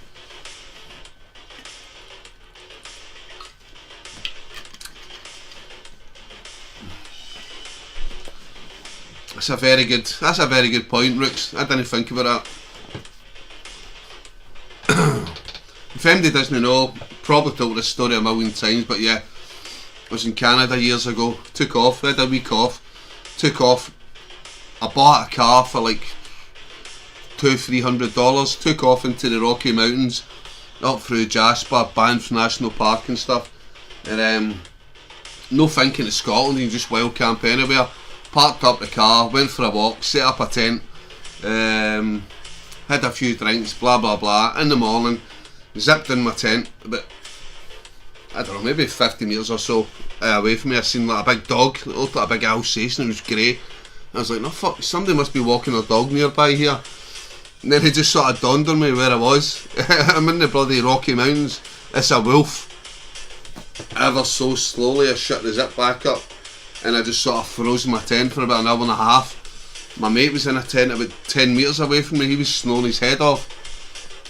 That's a very good point, Rooks. I didn't think about that. If anybody doesn't know, probably told this story a million times, but yeah, I was in Canada years ago, took off, had a week off, I bought a car for like $200-300, took off into the Rocky Mountains, up through Jasper, Banff National Park and stuff, and no thinking of Scotland, you just wild camp anywhere. Parked up the car, went for a walk, set up a tent, had a few drinks, blah blah blah. In the morning, zipped in my tent, but I don't know, maybe 50 metres or so away from me. I seen like a big dog, it looked like a big Alsatian, it was grey. I was like, no fuck, somebody must be walking a dog nearby here. And then it just sort of dawned on me where I was. I'm in the bloody Rocky Mountains, it's a wolf. Ever so slowly I shut the zip back up, and I just sort of froze in my tent for about an hour and a half. My mate was in a tent about 10 metres away from me, he was snoring his head off.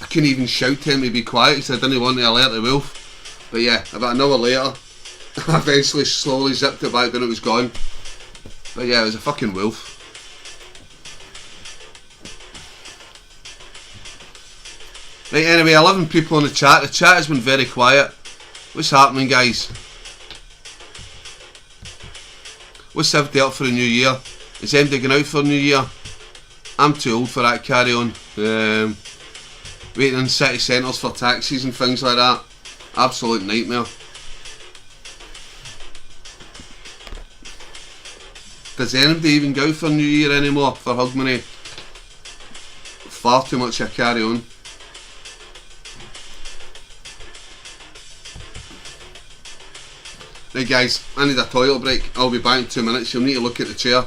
I couldn't even shout to him to be quiet because I didn't want to alert the wolf. But yeah, about an hour later, I eventually slowly zipped it back and it was gone. But yeah, it was a fucking wolf. Right, anyway, 11 people in the chat. The chat has been very quiet. What's happening, guys? What's everybody up for the new year? Is anybody going out for the new year? I'm too old for that carry on. Waiting in city centres for taxis and things like that. Absolute nightmare. Does anybody even go out for New Year anymore for Hogmanay? Far too much of carry on. Right guys, I need a toilet break. I'll be back in 2 minutes. You'll need to look at the chair.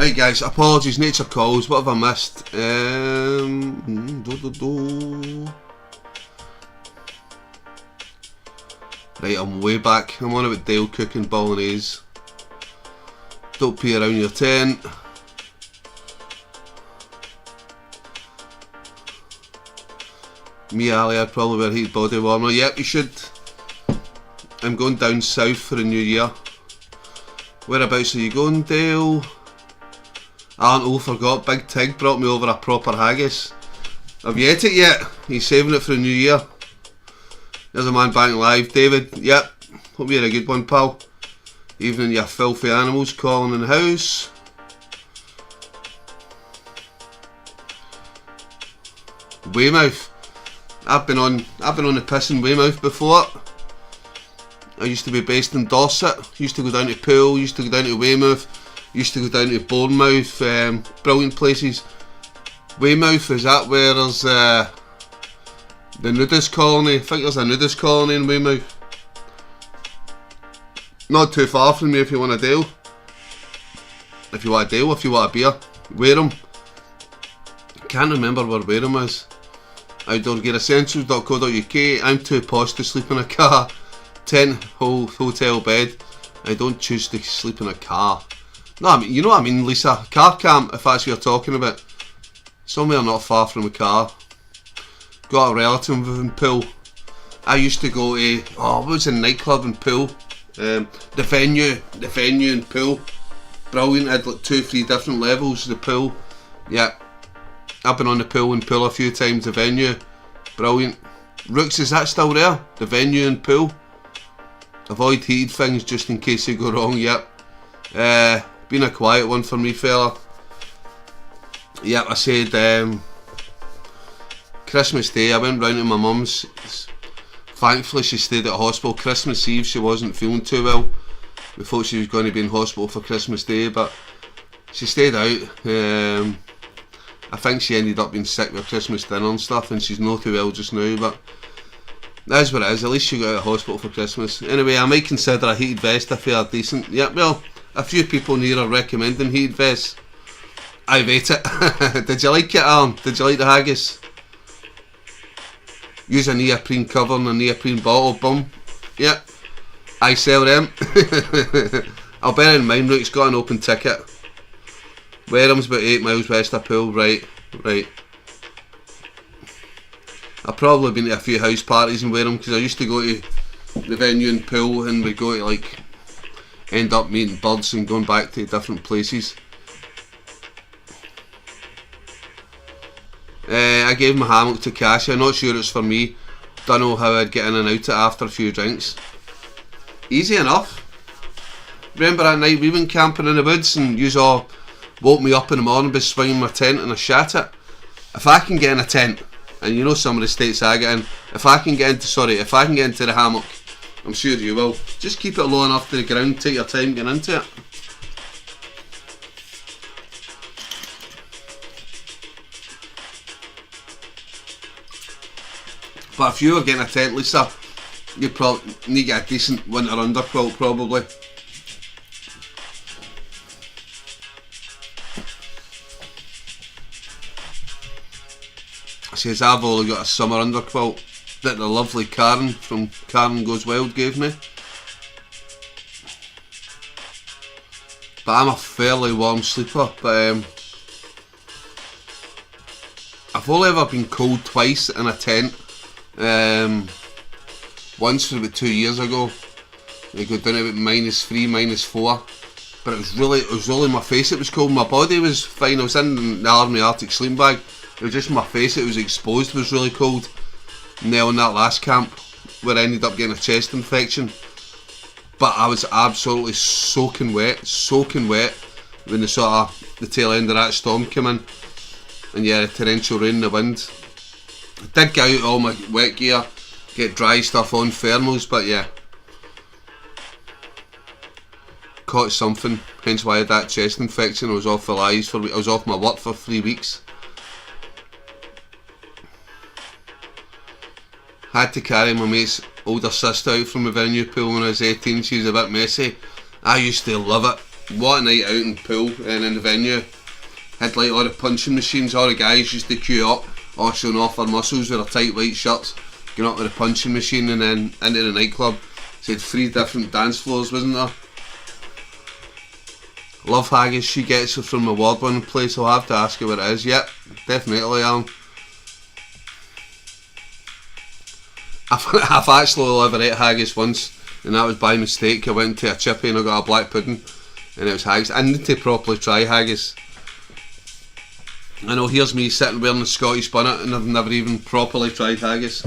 Right guys, apologies, nature calls, what have I missed? Right, I'm way back, I'm on about Dale cooking bolognese. Don't pee around your tent. Me, Ali, I'd probably wear a heated body warmer. Yep, you should. I'm going down south for the new year. Whereabouts are you going, Dale? Oh, forgot, Big Tig brought me over a proper haggis. Have you ate it yet? He's saving it for the new year. There's a man back live. David, yep. Hope you had a good one, pal. Evening, you filthy animals calling in the house. Weymouth. I've been on the piss in Weymouth before. I used to be based in Dorset. Used to go down to Poole. Used to go down to Weymouth. Used to go down to Bournemouth. Brilliant places. Weymouth, is that where there's the nudist colony? I think there's a nudist colony in Weymouth. Not too far from me if you want a deal. If you want a deal, if you want a beer. Wareham. Can't remember where Wareham is. Outdoorgearessentials.co.uk. I'm too posh to sleep in a car. Tent, hotel bed. I don't choose to sleep in a car. No, I mean, you know what I mean, Lisa. Car camp, if that's what you're talking about. Somewhere not far from a car. Got a relative in Poole. I used to go to, what was the nightclub in Poole? The venue in Poole. Brilliant, had like 2-3 different levels of the pool. Yeah, I've been on the pool in Poole a few times, the venue. Brilliant. Rooks, is that still there? The venue in Poole? Avoid heated things just in case they go wrong, yep. Been a quiet one for me, fella. Yep, I said Christmas Day I went round to my mum's. Thankfully she stayed at hospital. Christmas Eve she wasn't feeling too well. We thought she was going to be in hospital for Christmas Day, but she stayed out. I think she ended up being sick with Christmas dinner and stuff, and she's not too well just now, but that's what it is. At least she got out of hospital for Christmas. Anyway, I might consider a heated vest if they are decent. Yeah, well, a few people near are recommending heated vests. I've ate it. Did you like it, Alan? Did you like the haggis? Use a neoprene cover and a neoprene bottle, boom. Yep, I sell them. I'll bear in mind, Rook's got an open ticket. Wareham's about 8 miles west of Poole, right. I've probably been to a few house parties in Wareham because I used to go to the venue in Poole and we'd go to like end up meeting birds and going back to different places. I gave my hammock to Cassia, not sure it's for me. Don't know how I'd get in and out it after a few drinks. Easy enough. Remember that night we went camping in the woods and you all woke me up in the morning by swinging my tent and I shat it. If I can get in a tent, and you know some of the states I get in, if I can get into the hammock, I'm sure you will. Just keep it low enough to the ground, take your time getting into it. But if you were getting a tent, Lisa, you probably need to get a decent winter underquilt probably. Says I've only got a summer underquilt that the lovely Karen from Karen Goes Wild gave me. But I'm a fairly warm sleeper, but I've only ever been cold twice in a tent. Once was about 2 years ago. We got down to about -3, -4. But it was only my face it was cold. My body was fine. I was in the army Arctic sleeping bag. It was just my face, it was exposed, was really cold. And then on that last camp, where I ended up getting a chest infection. But I was absolutely soaking wet when the tail end of that storm came in. And yeah, the torrential rain and the wind. I did get out all my wet gear, get dry stuff on, thermals, but yeah. Caught something, hence why I had that chest infection. I was off I was off my work for 3 weeks. Had to carry my mate's older sister out from the venue pool when I was 18. She was a bit messy. I used to love it. what a night out in pool and in the venue. Had like all the punching machines, all the guys used to queue up, all showing off their muscles with their tight white shirts, going up with the punching machine and then into the nightclub. So had 3 different dance floors, wasn't there? Love haggis, she gets it from the award winning place. I'll have to ask her what it is. Yep, definitely, Alan. I've actually only ever ate haggis once, and that was by mistake. I went to a chippy and I got a black pudding, and it was haggis. I need to properly try haggis. I know, here's me sitting wearing the Scottish bonnet and I've never even properly tried haggis.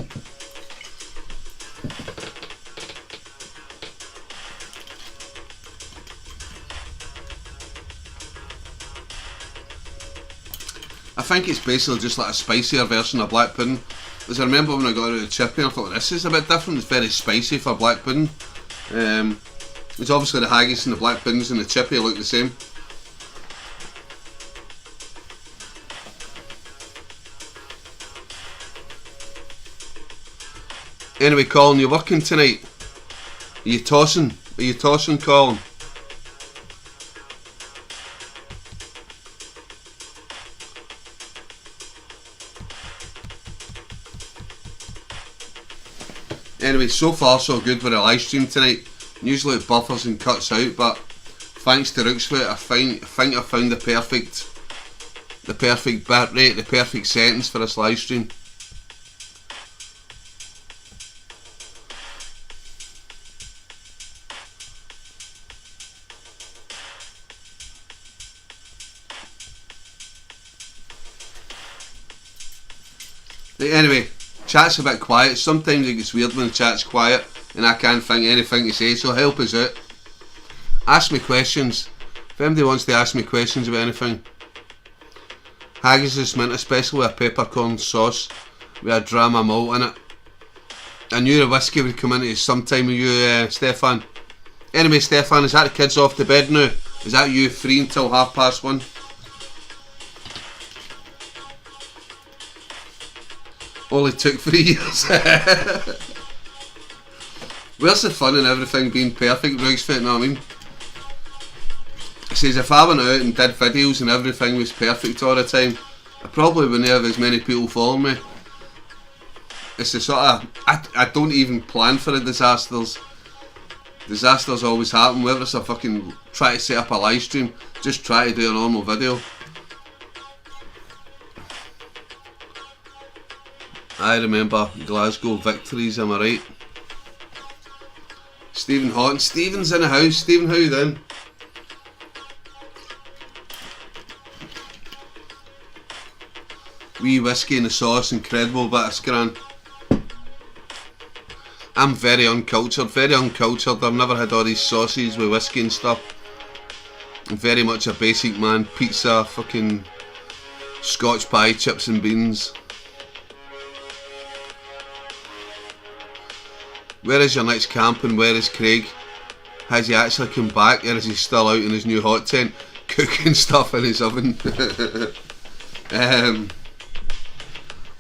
I think it's basically just like a spicier version of black pudding. Because I remember when I got out of the chippy, I thought this is a bit different. It's very spicy for black pudding. It's obviously the haggis and the black puddings and the chippy look the same. Anyway, Colin, you're working tonight. Are you tossing? Are you tossing, Colin? Anyway, so far so good with the live stream tonight. Usually it buffers and cuts out, but thanks to Rooksfoot, I think I found the perfect bit rate, the perfect settings for this live stream. Anyway, chat's a bit quiet. Sometimes it gets weird when the chat's quiet and I can't think anything to say, so help us out. Ask me questions. If anybody wants to ask me questions about anything. Haggis is mint, especially with a peppercorn sauce with a drama malt in it. I knew the whiskey would come into it sometime with you, Stefan. Anyway, Stefan, is that the kids off to bed now? Is that you free until 1:30? Only took 3 years. Where's the fun in everything being perfect, Rooksfoot, you know what I mean? It says if I went out and did videos and everything was perfect all the time, I probably wouldn't have as many people following me. It's the sort of, I don't even plan for the disasters. Disasters always happen, whether it's a fucking try to set up a live stream, just try to do a normal video. I remember Glasgow victories, am I right? Stephen Houghton. Stephen's in the house. Stephen, how you doing? Wee whiskey in the sauce, incredible bit of scran. I'm very uncultured. I've never had all these sauces with whiskey and stuff. I'm very much a basic man. Pizza, fucking Scotch pie, chips and beans. Where is your next camp and where is Craig? Has he actually come back or is he still out in his new hot tent cooking stuff in his oven?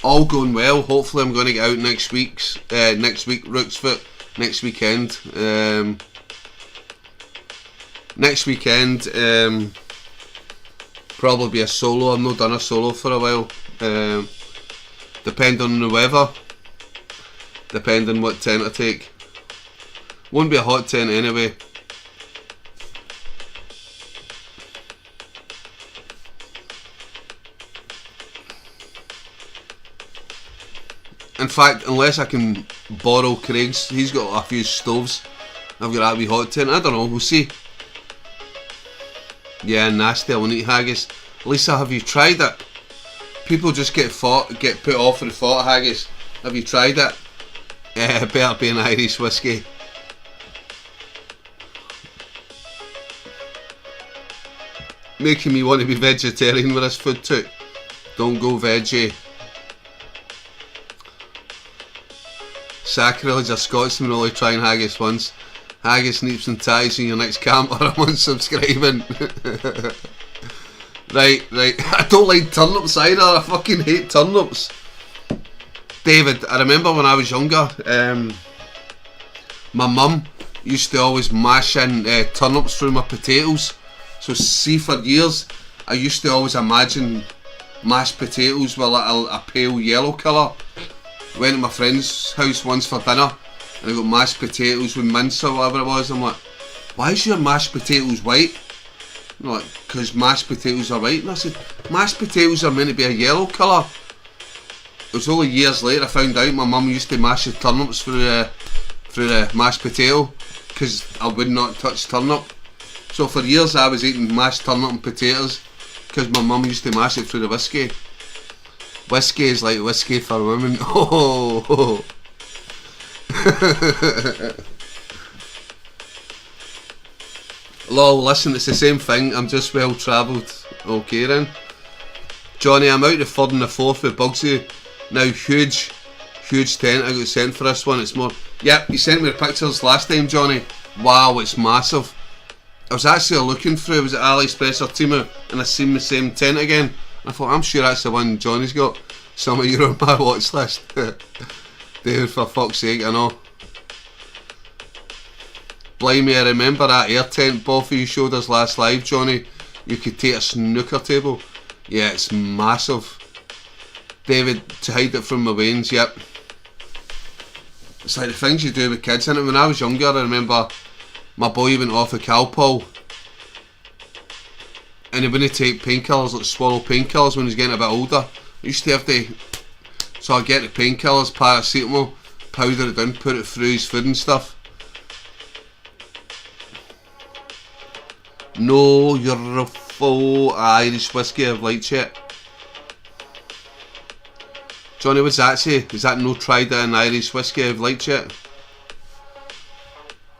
All going well. Hopefully I'm going to get out next week, Rooksfoot, next weekend. Next weekend, probably be a solo. I've not done a solo for a while. Depending on the weather. Depending what tent I take. Won't be a hot tent anyway. In fact, unless I can borrow Craig's, he's got a few stoves. I've got that wee hot tent. I don't know, we'll see. Yeah, nasty, I won't eat haggis. Lisa, have you tried it? People just get put off with the thought of haggis. Have you tried it? Better be an Irish whiskey. Making me want to be vegetarian with this food too. Don't go veggie. Sacrilege, a Scotsman only trying haggis once. Haggis, neeps and ties in your next camp or I'm unsubscribing. Right. I don't like turnips either, I fucking hate turnips. David, I remember when I was younger, my mum used to always mash in turnips through my potatoes So see, for years I used to always imagine mashed potatoes were like a pale yellow colour. Went to my friend's house once for dinner and I got mashed potatoes with mince or whatever it was. I'm like, why is your mashed potatoes white? And they're like, because mashed potatoes are white. And I said, mashed potatoes are meant to be a yellow colour. It was only years later I found out my mum used to mash the turnips through the mashed potato, because I would not touch turnip. So for years I was eating mashed turnip and potatoes because my mum used to mash it through the whiskey. Whiskey is like whiskey for women. Oh. Lol, listen, it's the same thing. I'm just well travelled. Okay then. Johnny, I'm out the 3rd and the 4th with Bugsy. Now huge tent I got sent for this one. It's more, yep, you sent me the pictures last time, Johnny. Wow, it's massive. I was actually looking through, was it AliExpress or Temu, and I seen the same tent again. I thought, I'm sure that's the one Johnny's got. Some of you are on my watch list. David, for fuck's sake, I know. Blimey, I remember that air tent Boffy you showed us last live, Johnny. You could take a snooker table. Yeah, it's massive. David, to hide it from my veins, yep. It's like the things you do with kids, innit? When I was younger, I remember my boy went off with Calpol and he wouldn't take painkillers, like swallow painkillers when he was getting a bit older. I used to have to, so I'd get the painkillers, paracetamol, powder it down, put it through his food and stuff. No, you're a full Irish whiskey I've liked yet. Johnny, what's that say? Is that no tried an Irish whiskey I've liked yet?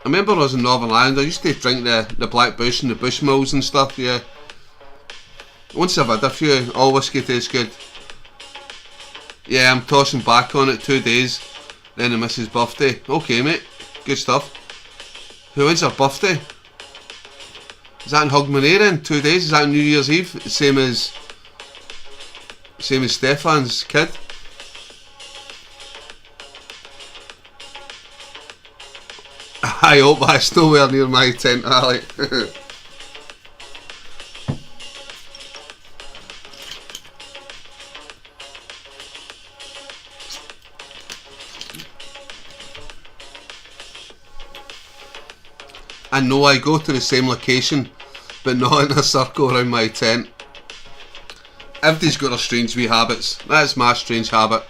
I remember when I was in Northern Ireland, I used to drink the Black Bush and the Bushmills and stuff, yeah. Once I've had a few, all whiskey tastes good. Yeah, I'm tossing back on it 2 days, then the missus' birthday. Okay mate, good stuff. Who is her birthday? Is that in Hogmanay then? 2 days? Is that New Year's Eve? Same as Stefan's kid? I hope that's nowhere near my tent, Ali. I know I go to the same location, but not in a circle around my tent. Everybody's got their strange wee habits. That's my strange habit.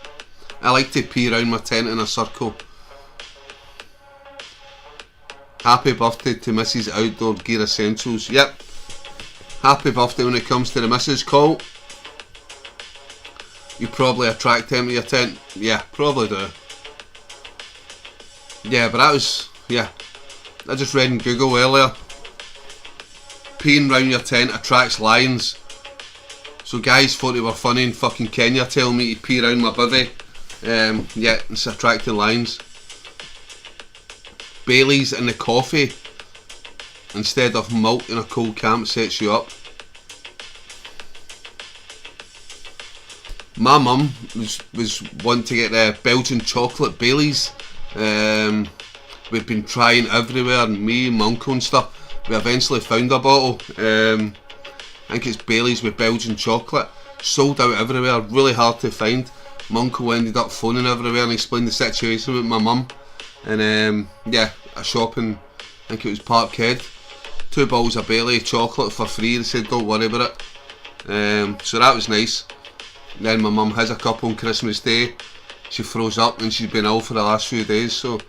I like to pee around my tent in a circle. Happy birthday to Mrs. Outdoor Gear Essentials. Yep. Happy birthday when it comes to the Mrs. Call. You probably attract them to your tent. Yeah, probably do. Yeah, but that was, yeah. I just read in Google earlier. Peeing round your tent attracts lions. So guys thought they were funny in fucking Kenya telling me to pee around my bivvy. Yeah, it's attracting lions. Baileys in the coffee instead of milk in a cold camp sets you up. My mum was wanting to get the Belgian chocolate Baileys. We've been trying everywhere, and me and my uncle and stuff. We eventually found a bottle. I think it's Baileys with Belgian chocolate. Sold out everywhere, really hard to find. My uncle ended up phoning everywhere and explained the situation with my mum. And yeah, a shop in, I think it was Parkhead, 2 bottles of Bailey chocolate for free. They said don't worry about it. So that was nice. And then my mum has a couple on Christmas Day. She froze up and she's been ill for the last few days, so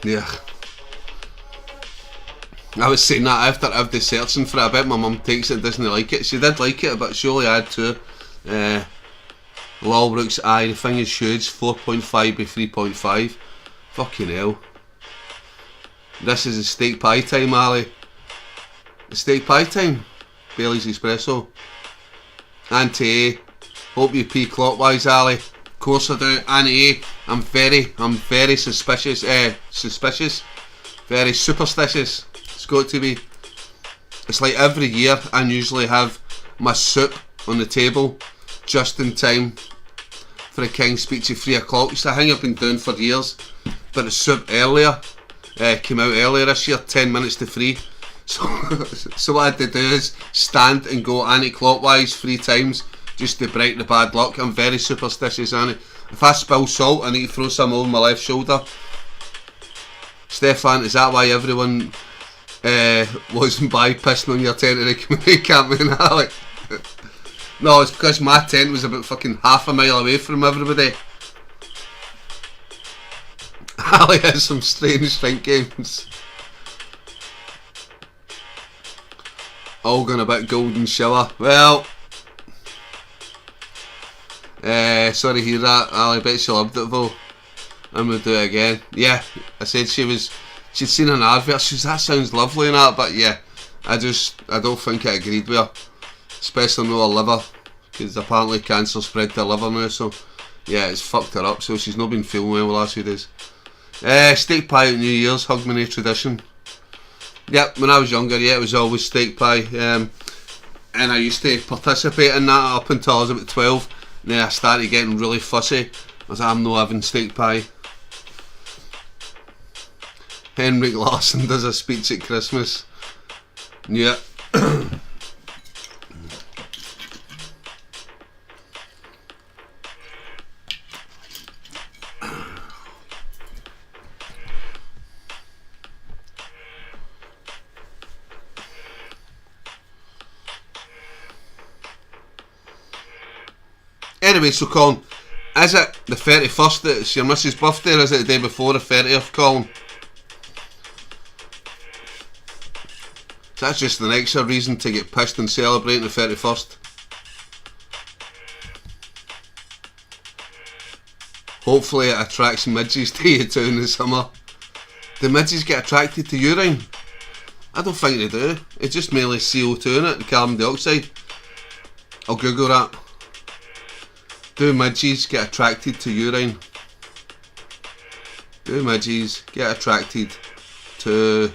yeah. I was saying that after every searching for it, I bet my mum takes it and doesn't like it. She did like it, but she only had 2. Lolbrooks, aye, the thing is huge, 4.5 by 3.5. Fucking hell. This is a steak pie time, Ali. The steak pie time. Bailey's Espresso. Anti-A. Hope you pee clockwise, Ali. Of course I do. Anti-A. I'm very suspicious. Very superstitious. It's got to be. It's like every year I usually have my soup on the table just in time for the King's speech at 3 o'clock. It's a thing I've been doing for years. But the soup earlier, came out earlier this year, 10 minutes to 3. So what I had to do is stand and go anti-clockwise 3 times just to break the bad luck. I'm very superstitious, Annie. If I spill salt, I need to throw some over my left shoulder. Stefan, is that why everyone wasn't by pissing on your tent in the community camp in Alec? No, it's because my tent was about fucking half a mile away from everybody. Ali has some strange drink games. All going about golden shower. Well, sorry to hear that, Ali. Bet she loved it though. I'm gonna do it again. Yeah, I said she'd seen an advert. She says that sounds lovely and that, but yeah, I don't think I agreed with her. Especially no her liver, because apparently cancer spread to her liver now. So yeah, it's fucked her up. So she's not been feeling well the last few days. Steak pie at New Year's, Hogmanay tradition. Yep, when I was younger, yeah, it was always steak pie. And I used to participate in that up until I was about 12. And then I started getting really fussy. I was like, I'm not having steak pie. Henrik Larsson does a speech at Christmas. Yeah. Anyway, so Colin, is it the 31st that it's your missus' birthday, or is it the day before the 30th, Colin? So that's just an extra reason to get pissed and celebrate the 31st. Hopefully it attracts midges to you too in the summer. Do midges get attracted to urine? I don't think they do. It's just mainly CO2 in it, carbon dioxide. I'll Google that. Do midges get attracted to urine? Do midges get attracted to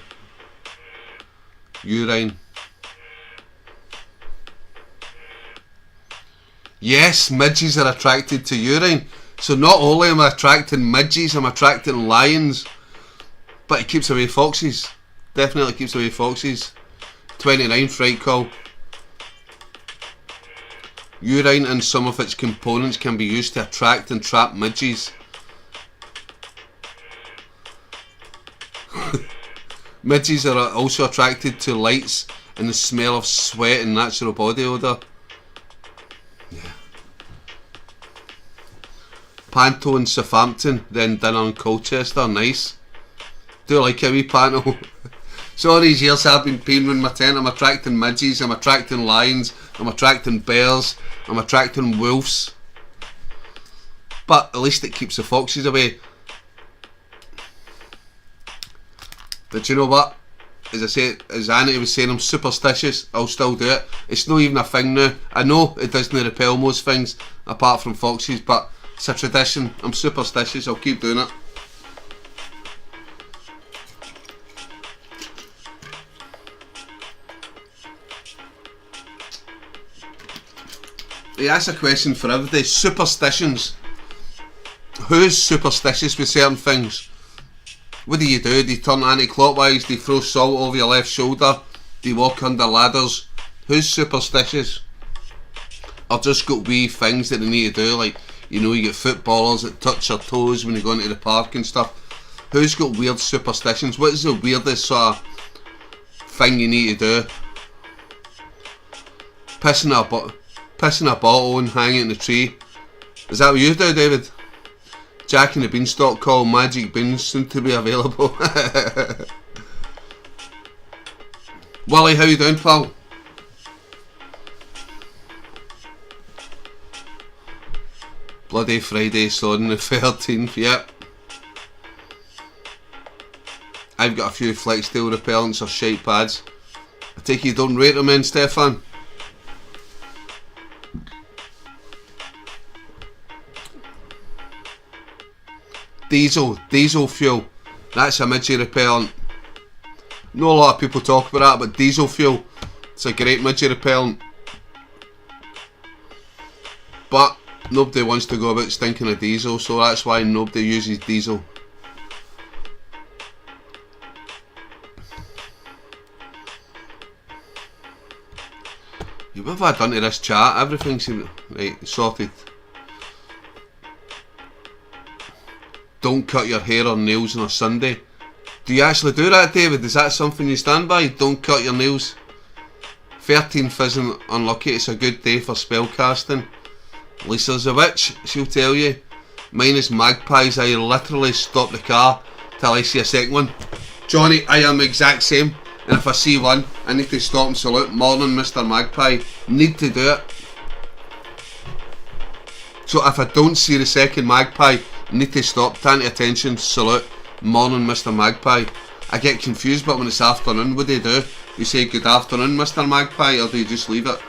urine? Yes, midges are attracted to urine. So not only am I attracting midges, I'm attracting lions. But it keeps away foxes. Definitely keeps away foxes. 29th right call. Urine and some of its components can be used to attract and trap midges. Midges are also attracted to lights and the smell of sweat and natural body odour. Yeah. Panto in Southampton, then dinner in Colchester. Nice. Do like a wee panto. So all these years I've been peeing in my tent. I'm attracting midges, I'm attracting lions, I'm attracting bears, I'm attracting wolves. But at least it keeps the foxes away. But you know what? As I say, as Annie was saying, I'm superstitious. I'll still do it. It's not even a thing now. I know it doesn't repel most things apart from foxes, but it's a tradition. I'm superstitious. I'll keep doing it. Yeah, that's a question for everybody. Superstitions. Who's superstitious with certain things? What do? Do you turn anti-clockwise? Do you throw salt over your left shoulder? Do you walk under ladders? Who's superstitious? Or just got wee things that they need to do, like, you know, you get footballers that touch their toes when you go into the park and stuff. Who's got weird superstitions? What is the weirdest sort of thing you need to do? Pissing a bottle and hanging it in the tree. Is that what you do, David? Jack and the Beanstalk call magic beans soon to be available. Wally, how you doing, pal? Bloody Friday, so on the 13th, yep. I've got a few Flextail repellents or shite pads. I take it you don't rate them then, Stefan? Diesel fuel, that's a midgie repellent. Not a lot of people talk about that, but diesel fuel, it's a great midgie repellent. But nobody wants to go about stinking of diesel, so that's why nobody uses diesel. What have I done to this chat? Everything's right, sorted. Don't cut your hair or nails on a Sunday. Do you actually do that, David? Is that something you stand by? Don't cut your nails. 13th isn't unlucky, it's a good day for spell casting. Lisa's a witch, she'll tell you. Mine is magpies, I literally stop the car till I see a second one. Johnny, I am the exact same, and if I see one, I need to stop and salute. Morning, Mr. Magpie. Need to do it. So if I don't see the second magpie, I need to stop, turn to attention, salute. Morning, Mr. Magpie. I get confused, but when it's afternoon, what do you do? You say good afternoon, Mr. Magpie, or do you just leave it?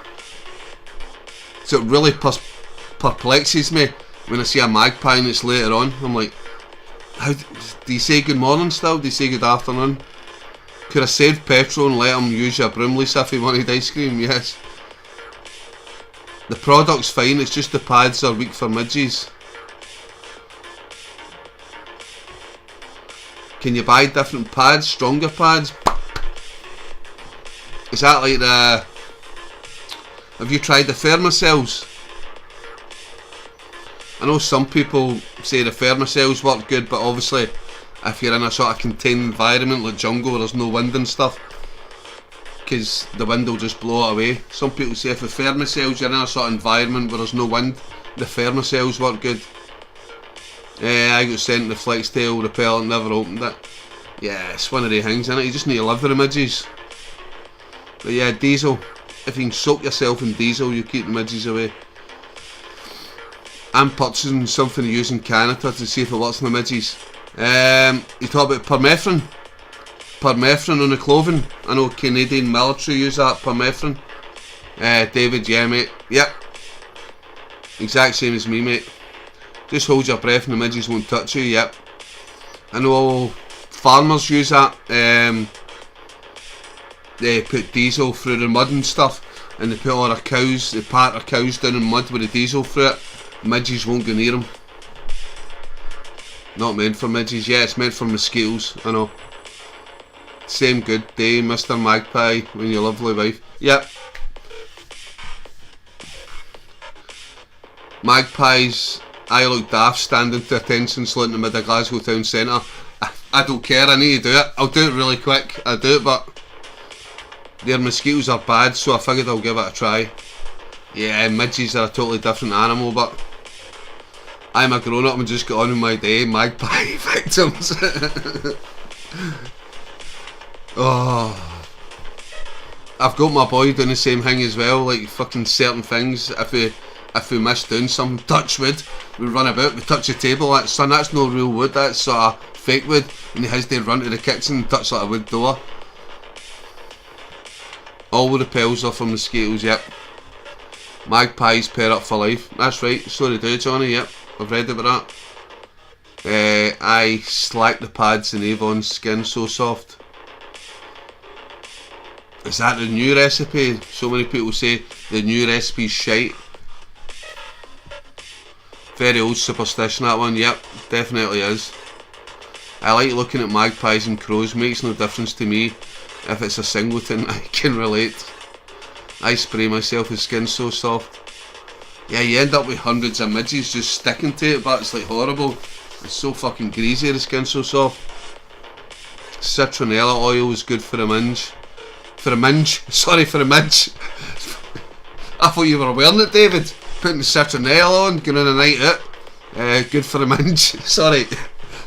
So it really perplexes me when I see a magpie and it's later on. I'm like, how do you say good morning still? Do you say good afternoon? Could I save petrol and let him use your broom, Lisa, if he wanted ice cream? Yes. The product's fine, it's just the pads are weak for midges. Can you buy different pads, stronger pads? Is that like the... Have you tried the Thermacells? I know some people say the Thermacells work good, but obviously if you're in a sort of contained environment like jungle where there's no wind and stuff, because the wind will just blow it away. Some people say if the Thermacells, you're in a sort of environment where there's no wind, the Thermacells work good. I got sent the Flextail repellent, never opened it. Yeah, it's one of the things, innit? You just need to live with the midges. But yeah, diesel. If you can soak yourself in diesel, you keep the midges away. I'm purchasing something to use in Canada to see if it works on the midges. You talk about permethrin. Permethrin on the clothing. I know Canadian military use that, permethrin. David, yeah mate. Yep. Exact same as me, mate. Just hold your breath and the midges won't touch you, yep. I know farmers use that. They put diesel through the mud and stuff, and they put all their cows, they pat their cows down in mud with the diesel through it. Midges won't go near them. Not meant for midges, yeah, it's meant for mosquitoes, I know. Same good day, Mr. Magpie, when your lovely wife. Yep. Magpies, I look daft standing to attention saluting them at the Glasgow town centre. I don't care, I need to do it. I'll do it really quick, I do it, but their mosquitoes are bad, so I figured I'll give it a try. Yeah, midges are a totally different animal, but I'm a grown up and just got on with my day. Magpie victims. Oh, I've got my boy doing the same thing as well, like fucking certain things. If we miss doing something, touch wood, we run about, we touch the table, like, son, that's no real wood, that's sort of fake wood, and he has to run to the kitchen and touch like a wood door. All the repels are from mosquitoes, yep. Magpies pair up for life, that's right, so they do, Johnny, yep, I've read about that. I slack the pads in Avon's skin so soft. Is that the new recipe? So many people say the new recipe's shite. Very old superstition, that one, yep, definitely is. I like looking at magpies and crows, makes no difference to me. If it's a singleton, I can relate. I spray myself with skin so soft. Yeah, you end up with hundreds of midges just sticking to it, but it's like horrible. It's so fucking greasy, the skin's so soft. Citronella oil is good for the minge. For the minge? Sorry, for the midge. I thought you were wearing it, David. Putting the citronella on, going on a night out. Good for the minge. Sorry.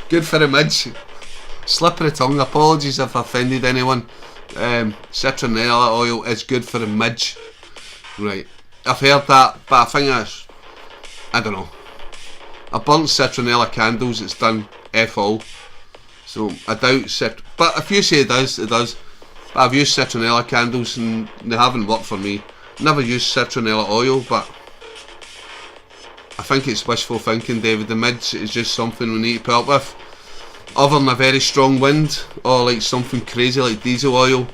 Good for the midge. Slip of the tongue, apologies if I offended anyone. Citronella oil is good for the midge. Right. I've heard that, but I think that's, I don't know. I burnt citronella candles, it's done F all. So I doubt but if you say it does, it does. But I've used citronella candles and they haven't worked for me. Never used citronella oil, but I think it's wishful thinking, David. The midge is just something we need to put up with. Other than a very strong wind, or like something crazy like diesel oil,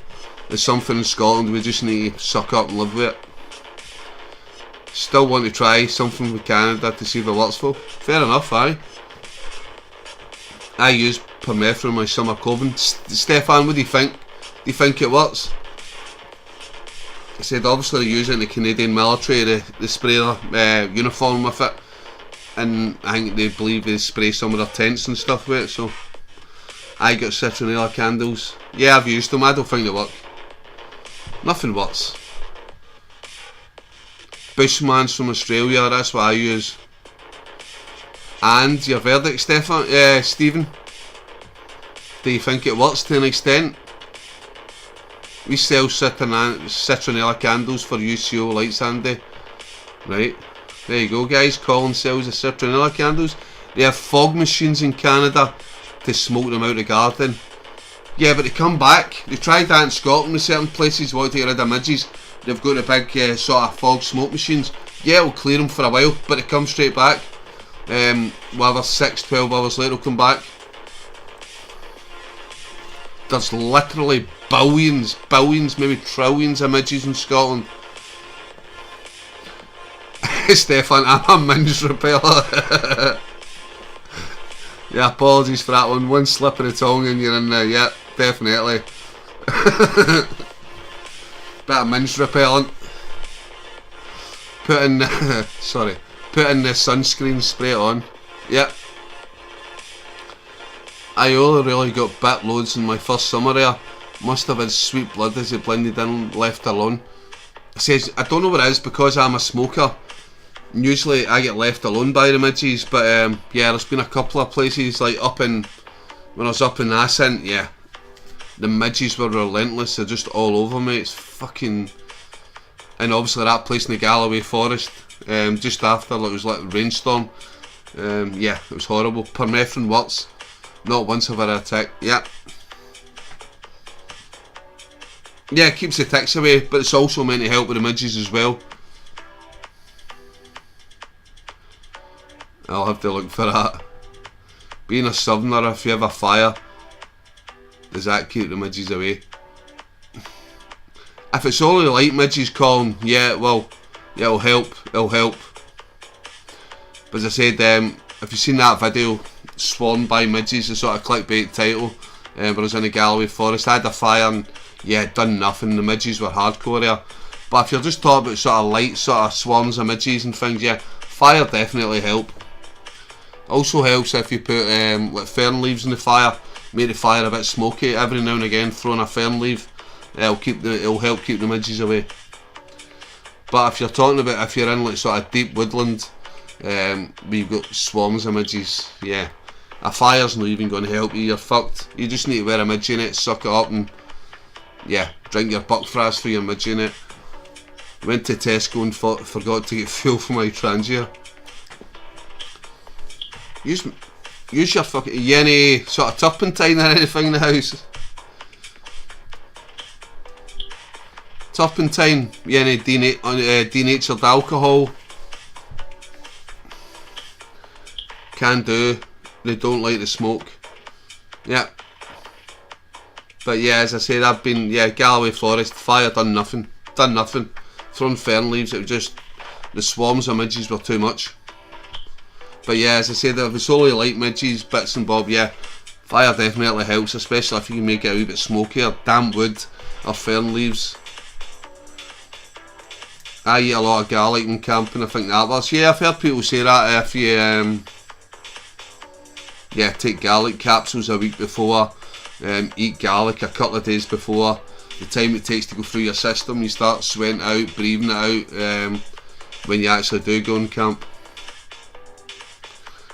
is something in Scotland we just need to suck up and live with it. Still want to try something with Canada to see if it works for. Fair enough, aye. I use permethrin in my summer clothing. Stefan, what do you think? Do you think it works? I said obviously they use it in the Canadian military, they spray their uniform with it, and I think they believe they spray some of their tents and stuff with it. So I got citronella candles. Yeah, I've used them, I don't think they work. Nothing works. Bushman's from Australia, that's what I use. And your verdict, Stephen? Do you think it works to an extent? We sell citronella candles for UCO lights, Andy. Right, there you go guys, Colin sells the citronella candles. They have fog machines in Canada to smoke them out of the garden. Yeah, but they come back. They tried that in Scotland with certain places, want to get rid of midges. They've got the big sort of fog smoke machines. Yeah, it'll clear them for a while, but they come straight back. Whether 6-12 hours later they'll come back. There's literally billions, maybe trillions of midges in Scotland. Stefan, I'm a minge repeller. Yeah, apologies for that one. One slip of the tongue and you're in there. Yeah, definitely. Bit of minge repellent. Put in the sunscreen, spray it on. Yep. I only really got bit loads in my first summer there. Must have had sweet blood as it blended in, left alone. Says I don't know what it is, because I'm a smoker. Usually I get left alone by the midges, but yeah, there's been a couple of places like when I was up in Ascent, yeah, the midges were relentless. They're just all over me. It's fucking, and obviously that place in the Galloway Forest, just after, like, it was like a rainstorm. Yeah, it was horrible. Permethrin works. Not once have I had a tick. Yeah. Yeah, it keeps the ticks away, but it's also meant to help with the midges as well. I'll have to look for that. Being a southerner, if you have a fire, does that keep the midges away? If it's only light midges, Colin, yeah, well, yeah, it'll help. But as I said, if you've seen that video, Sworn by Midges, the sort of clickbait title, where I was in the Galloway Forest, I had a fire and yeah, done nothing. The midges were hardcore there. But if you're just talking about sort of light, sort of swarms of midges and things, yeah, fire definitely help. Also helps if you put like fern leaves in the fire, make the fire a bit smoky every now and again. Throwing a fern leaf, it'll help keep the midges away. But if you're talking about if you're in like sort of deep woodland, where you've got swarms of midges, yeah, a fire's not even going to help you. You're fucked. You just need to wear a midge in it, suck it up, and yeah, drink your buckfast for your midge in it. Went to Tesco and forgot to get fuel for my Transia. Use your fucking any sort of turpentine or anything in the house. Turpentine, any denatured alcohol. Can do. They don't like the smoke. Yeah. But yeah, as I said, I've been, yeah, Galloway Forest, fire done nothing. Thrown fern leaves, it was just, the swarms of midges were too much. But yeah, as I said, if it's only light midges, bits and bob, yeah, fire definitely helps, especially if you can make it a wee bit smokier. Damp wood or fern leaves. I eat a lot of garlic in camping, I think that works. Yeah, I've heard people say that if you yeah, take garlic capsules a week before, eat garlic a couple of days before, the time it takes to go through your system, you start sweating out, breathing it out, when you actually do go on camp.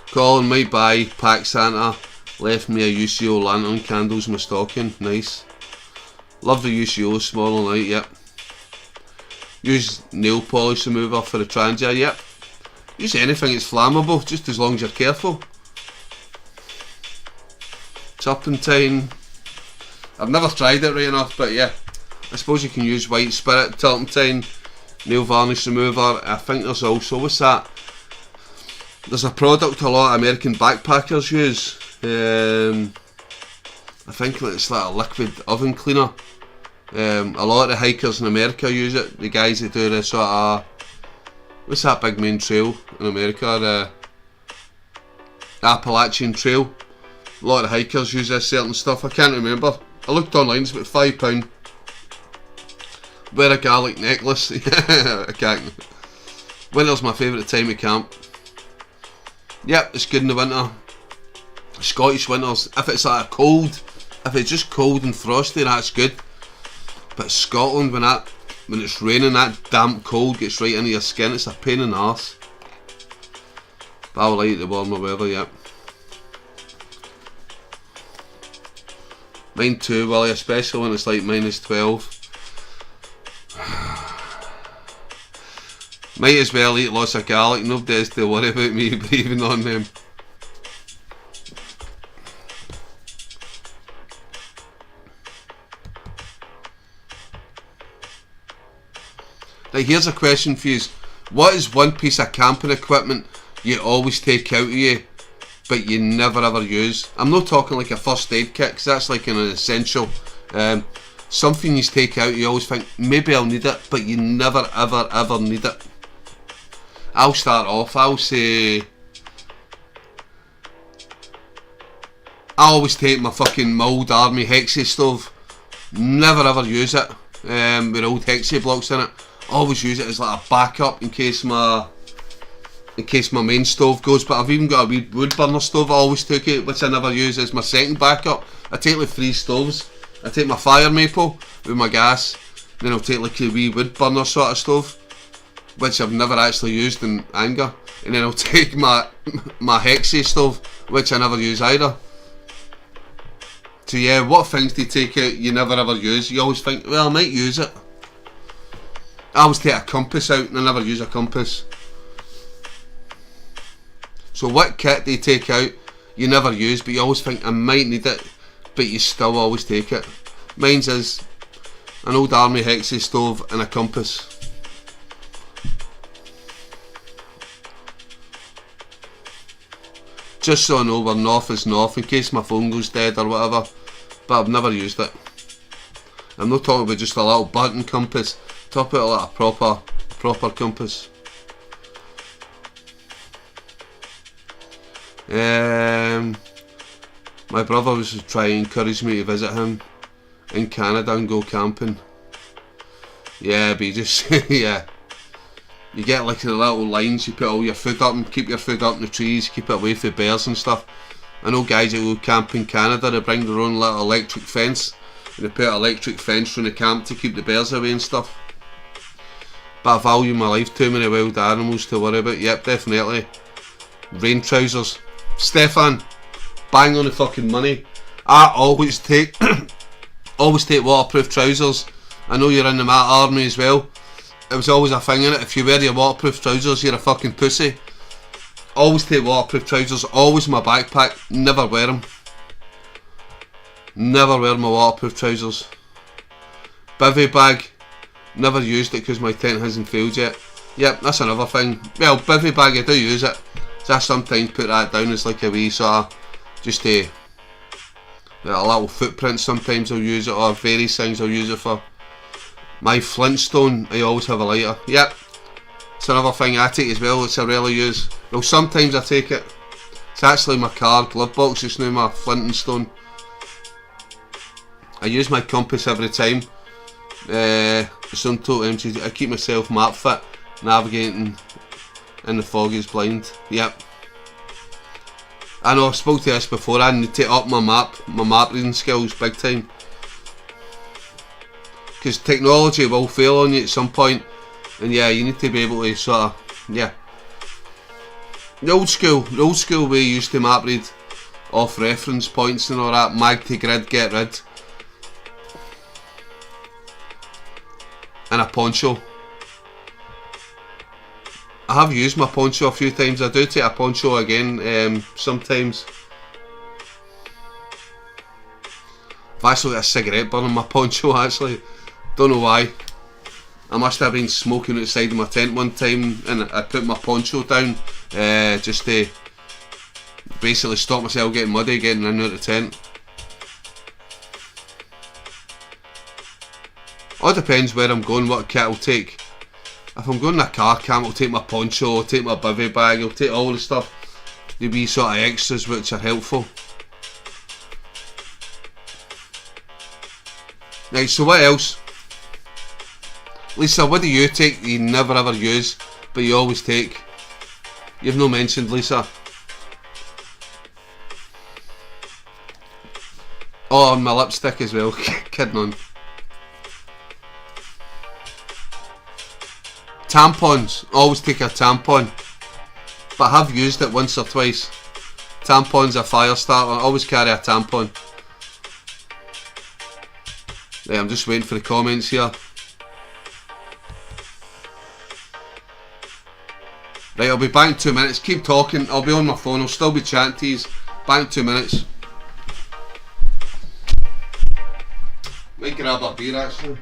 Colin might buy Pack Santa, left me a UCO lantern, candles in my stocking, nice. Love the UCO, small and light, yep. Use nail polish remover for the Transia, yep. Use anything that's flammable, just as long as you're careful. Turpentine, I've never tried it right enough, but yeah, I suppose you can use white spirit, turpentine, nail varnish remover. I think there's also, what's that? There's a product a lot of American backpackers use. I think it's like a liquid oven cleaner. A lot of the hikers in America use it. The guys that do the sort of, what's that big main trail in America? The Appalachian Trail. A lot of the hikers use this certain stuff. I can't remember. I looked online, it's about £5. Wear a garlic necklace. I can't. Winter's my favourite time of camp. Yep, it's good in the winter. Scottish winters, if it's like cold, if it's just cold and frosty, that's good. But Scotland, when it's raining, that damp cold gets right into your skin. It's a pain in the arse. But I like the warmer weather, yep. Mine too, Willie, especially when it's like -12. Might as well eat lots of garlic, nobody has to worry about me breathing on them. Right, here's a question for you. What is one piece of camping equipment you always take out of you, but you never ever use? I'm not talking like a first aid kit, because that's like an essential. Something you take out, you always think, maybe I'll need it, but you never ever ever need it. I'll start off, I'll say, I always take my fucking Mould Army Hexie stove. Never ever use it, with old Hexie blocks in it. Always use it as like a backup in case my main stove goes. But I've even got a wee wood burner stove I always took it, which I never use as my second backup. I take like 3 stoves. I take my fire maple with my gas, then I'll take like a wee wood burner sort of stove, which I've never actually used in anger, and then I'll take my Hexie stove, which I never use either. So yeah, what things do you take out you never ever use? You always think, well, I might use it. I always take a compass out and I never use a compass. So what kit do you take out you never use, but you always think I might need it, but you still always take it? Mine's is an old Army Hexie stove and a compass. Just so I know where north is north, in case my phone goes dead or whatever, but I've never used it. I'm not talking about just a little button compass, I'm talking about like a proper compass. My brother was trying to encourage me to visit him in Canada and go camping. Yeah, but you just, yeah. You get like the little lines, you put all your food up and keep your food up in the trees, keep it away from bears and stuff. I know guys that go camp in Canada, they bring their own little electric fence, and they put an electric fence from the camp to keep the bears away and stuff. But I value my life, too many wild animals to worry about. Yep, definitely. Rain trousers. Stefan, bang on the fucking money. I always take waterproof trousers. I know you're in the Mat Army as well. It was always a thing in it, if you wear your waterproof trousers, you're a fucking pussy. Always take waterproof trousers, always in my backpack, never wear them. Never wear my waterproof trousers. Bivvy bag, never used it because my tent hasn't filled yet. Yep, that's another thing. Well, bivvy bag, I do use it. So I sometimes put that down as like a wee sort of, just a little footprint. Sometimes I'll use it, or various things I'll use it for. My Flintstone, I always have a lighter. Yep, it's another thing I take as well, which I rarely use. Well, sometimes I take it. It's actually my car glove box just now, my Flintstone. I use my compass every time. It's on total empty. I keep myself map fit, navigating in the fog is blind. Yep. I know, I spoke to this before, I need to up my map reading skills big time. Because technology will fail on you at some point, and yeah, you need to be able to sort of, yeah. The old school way you used to map read off reference points and all that, mag to grid, get rid. And a poncho. I have used my poncho a few times. I do take a poncho again sometimes. I've actually got a cigarette burn on my poncho actually. Don't know why. I must have been smoking outside of my tent one time and I put my poncho down just to basically stop myself getting muddy getting in and out of the tent. All depends where I'm going, what kit I'll take. If I'm going to a car camp, I'll take my poncho, I'll take my bivvy bag, I'll take all the stuff. There'll be sort of extras which are helpful. Right, so what else? Lisa, what do you take you never ever use, but you always take? You've no mentioned, Lisa. Oh, and my lipstick as well. Kidding on. Tampons. Always take a tampon. But I have used it once or twice. Tampon's a fire starter. I always carry a tampon. Right, I'm just waiting for the comments here. Right, I'll be back in 2 minutes. Keep talking. I'll be on my phone. I'll still be chatting to you. Back in 2 minutes. Might grab a beer actually.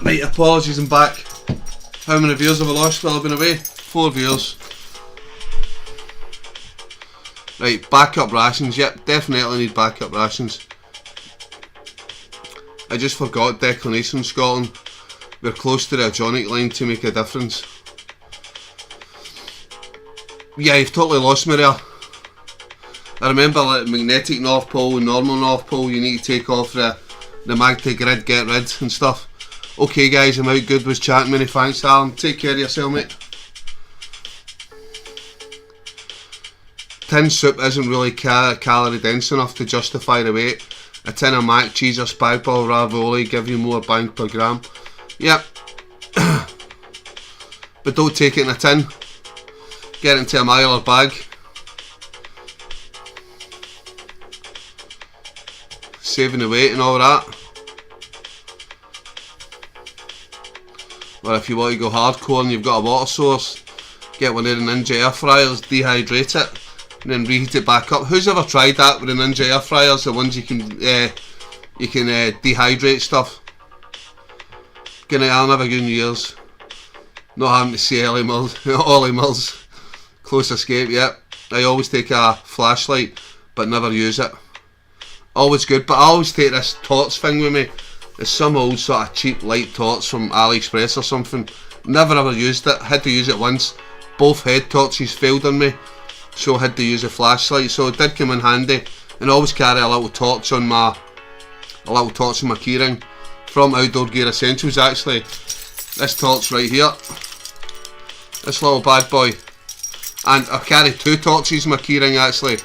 Right, apologies, I'm back. How many viewers have I lost while I've been away? 4 viewers. Right, backup rations. Yep, definitely need backup rations. I just forgot Declination Scotland. We're close to the Ajonic line to make a difference. Yeah, you've totally lost me there. I remember like magnetic North Pole and normal North Pole, you need to take off the magnetic grid, get rid and stuff. Okay guys, I'm out. Good was chatting. Many thanks, Alan. Take care of yourself, mate. Tin soup isn't really calorie dense enough to justify the weight. A tin of mac cheese or spag bol ravioli give you more bang per gram. Yep. But don't take it in a tin. Get it into a mile or bag. Saving the weight and all that. Or if you want to go hardcore and you've got a water source, get one of the Ninja air fryers, dehydrate it, and then reheat it back up. Who's ever tried that with the Ninja air fryers? The ones you can dehydrate stuff. I'll never go in years. Not having to see Ollie Mills. Close escape, yep. I always take a flashlight, but never use it. Always good, but I always take this torch thing with me. It's some old sort of cheap light torch from AliExpress or something. Never ever used it. Had to use it once. Both head torches failed on me, so I had to use a flashlight. So it did come in handy. And I always carry a little torch on my keyring from Outdoor Gear Essentials. Actually, this torch right here, this little bad boy, and I carry 2 torches in my keyring actually.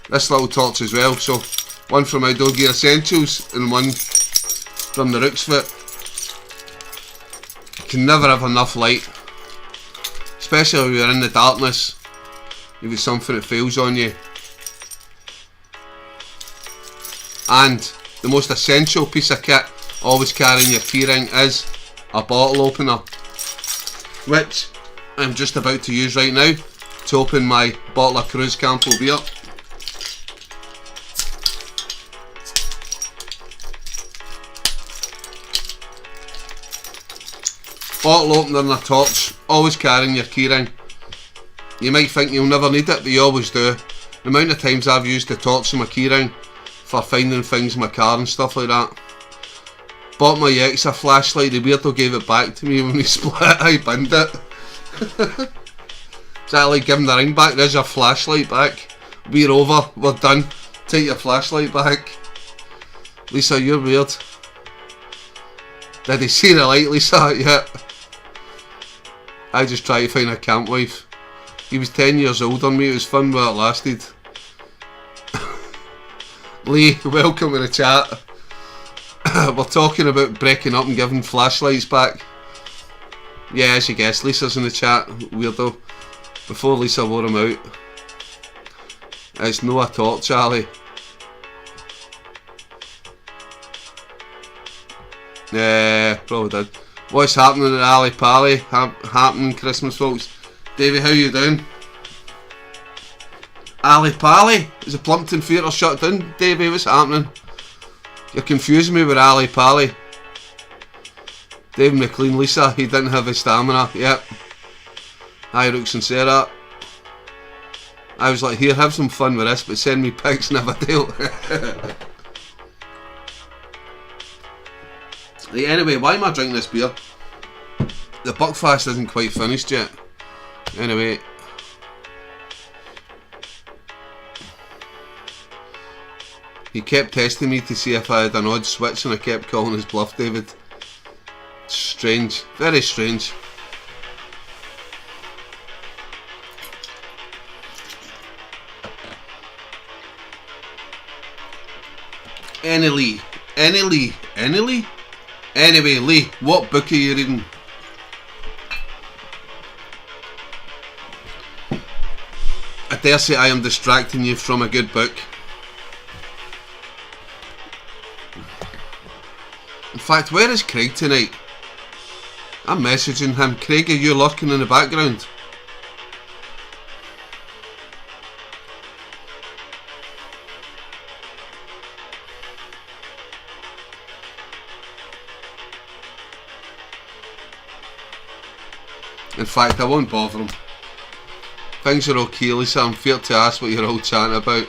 This little torch as well. So one from Outdoor Gear Essentials and one from the Rooksfoot. You can never have enough light, especially when you're in the darkness. You've got something that fails on you. And the most essential piece of kit always carrying your keyring is a bottle opener, which I'm just about to use right now to open my bottle of Cruise Campo beer. Bottle opener and a torch, always carrying your keyring. You might think you'll never need it, but you always do. The amount of times I've used the torch in my keyring for finding things in my car and stuff like that. Bought my ex a flashlight, the weirdo gave it back to me when we split. I binned it. Is that like giving the ring back? There's your flashlight back. We're over, we're done. Take your flashlight back. Lisa, you're weird. Did he see the light, Lisa? Yeah. I just try to find a camp wife. He was 10 years old on me, it was fun while it lasted. Lee, welcome to the chat. We're talking about breaking up and giving flashlights back. Yeah, as you guessed, Lisa's in the chat, weirdo. Before Lisa wore him out. It's no a torch, Charlie. Yeah, probably did. What's happening at Ali Pally? Happening Christmas, folks. Davey, how you doing? Ali Pally? Is the Plumpton Theatre shut down? Davey, what's happening? You're confusing me with Ali Pally. Dave McLean, Lisa, he didn't have his stamina. Yep. Hi, Rooks and Sarah. I was like, here, have some fun with this, but send me pics, never deal. Anyway, why am I drinking this beer? The Buckfast isn't quite finished yet. Anyway. He kept testing me to see if I had an odd switch and I kept calling his bluff, David. Strange. Very strange. Lee. Anyway, Lee, what book are you reading? I dare say I am distracting you from a good book. In fact, where is Craig tonight? I'm messaging him. Craig, are you lurking in the background? In fact, I won't bother him. Things are okay, Lisa. I'm feared to ask what you're all chatting about.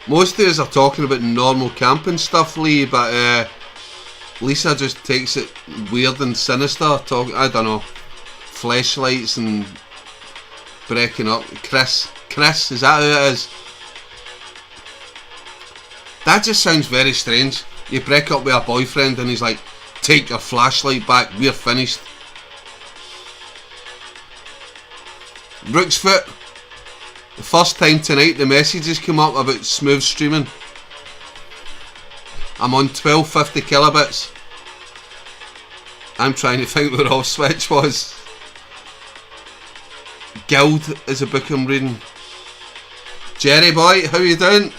Most of us are talking about normal camping stuff, Lee, but Lisa just takes it weird and sinister. I don't know, fleshlights and breaking up. Chris, is that who it is? That just sounds very strange. You break up with a boyfriend and he's like, take your flashlight back, we're finished. Rooksfoot, the first time tonight the messages come up about smooth streaming. I'm on 1250 kilobits. I'm trying to think where off switch was. Guild is a book I'm reading. Jerry boy, how you doing?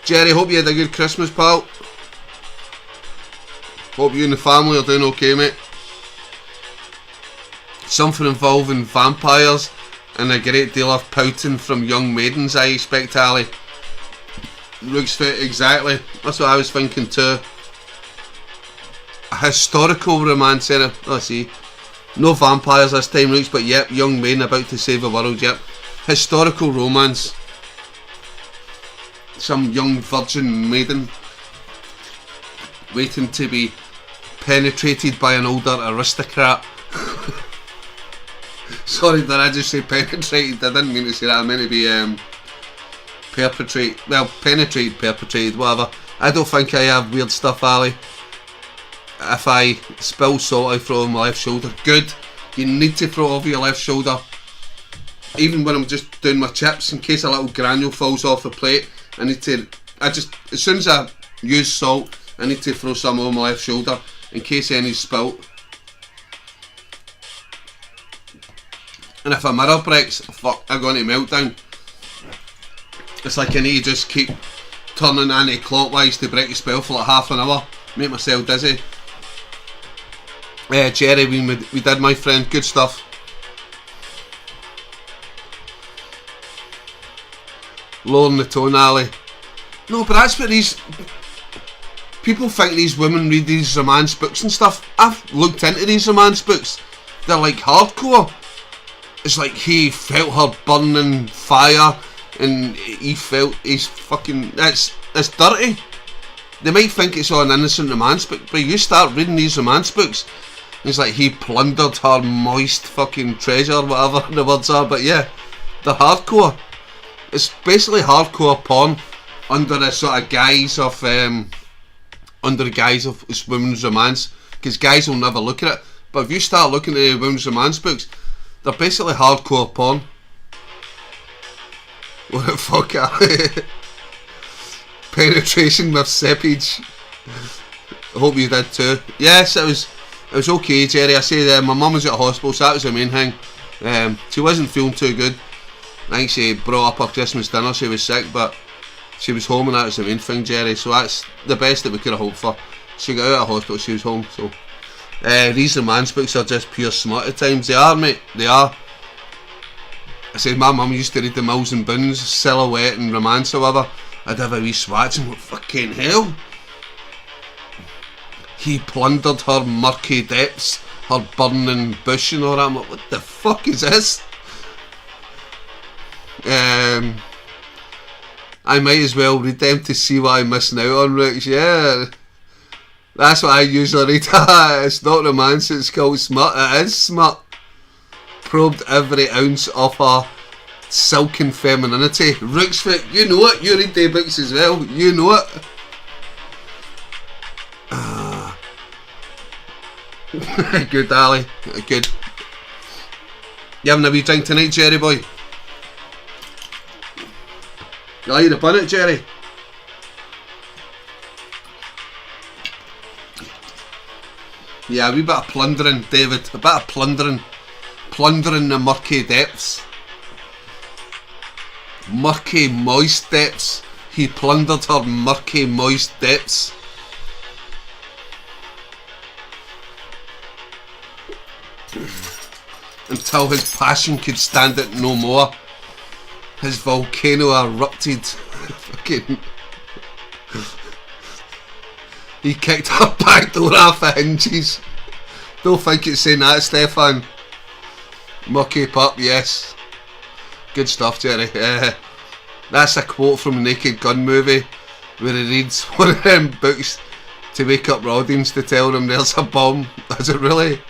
Jerry, hope you had a good Christmas, pal. Hope you and the family are doing okay, mate. Something involving vampires and a great deal of pouting from young maidens, I expect, Ali. Looks fit, exactly. That's what I was thinking too. A historical romance in it. Let's see. No vampires this time, Looks, but yep, young maiden about to save the world, yep. Historical romance. Some young virgin maiden waiting to be penetrated by an older aristocrat. Sorry, did I just say penetrated? I didn't mean to say that. I meant to be penetrated, whatever. I don't think I have weird stuff, Ali. If I spill salt, I throw it on my left shoulder. Good. You need to throw it over your left shoulder. Even when I'm just doing my chips, in case a little granule falls off the plate, as soon as I use salt, I need to throw some on my left shoulder in case any's spilt. And if a mirror breaks, fuck, I'm going to meltdown. It's like I need to just keep turning anti-clockwise to break the spell for like half an hour, make myself dizzy. Jerry, we did, my friend, good stuff. Lowering the tone, Ali. No, but that's what these people think. These women read these romance books and stuff. I've looked into these romance books. They're like hardcore. It's like he felt her burning fire and he felt he's fucking... It's dirty. They might think it's all an innocent romance book, but you start reading these romance books, it's like he plundered her moist fucking treasure, whatever the words are, but yeah, they're hardcore. It's basically hardcore porn under a sort of guise of it's women's romance, because guys will never look at it. But if you start looking at women's romance books, they're basically hardcore porn. What the fuck are they? Penetration with seepage. I hope you did too. Yes, it was okay, Jerry. I say my mum was at hospital, so that was the main thing. She wasn't feeling too good. I think she brought up her Christmas dinner. She was sick, but she was home, and that was the main thing, Jerry. So that's the best that we could have hoped for. She got out of hospital, she was home. So these romance books are just pure smut at times. They are, mate. They are. I said my mum used to read the Mills and Boons, Silhouette and Romance or whatever. I'd have a wee swatch and what fucking hell. He plundered her murky depths, her burning bush and all that. I'm like, what the fuck is this? I might as well read them to see what I'm missing out on, Rich. Yeah, that's what I usually read. It's not romance, it's called smut. It is smut. Probed every ounce of her silken femininity. Rooksfoot, you know it. You read the books as well. You know it. Good, Ali. Good. You having a wee drink tonight, Jerry boy? You like the bunnet, Jerry? Yeah, a wee bit of plundering, David. A bit of plundering. Plundering the murky depths. Murky, moist depths. He plundered her murky, moist depths. Until his passion could stand it no more. His volcano erupted. Fucking... He kicked her back door off the hinges. Don't think it's saying that, Stefan. Mucky pup, yes. Good stuff, Jerry. That's a quote from a Naked Gun movie where he reads one of them books to wake up the audience to tell them there's a bomb. Is it really?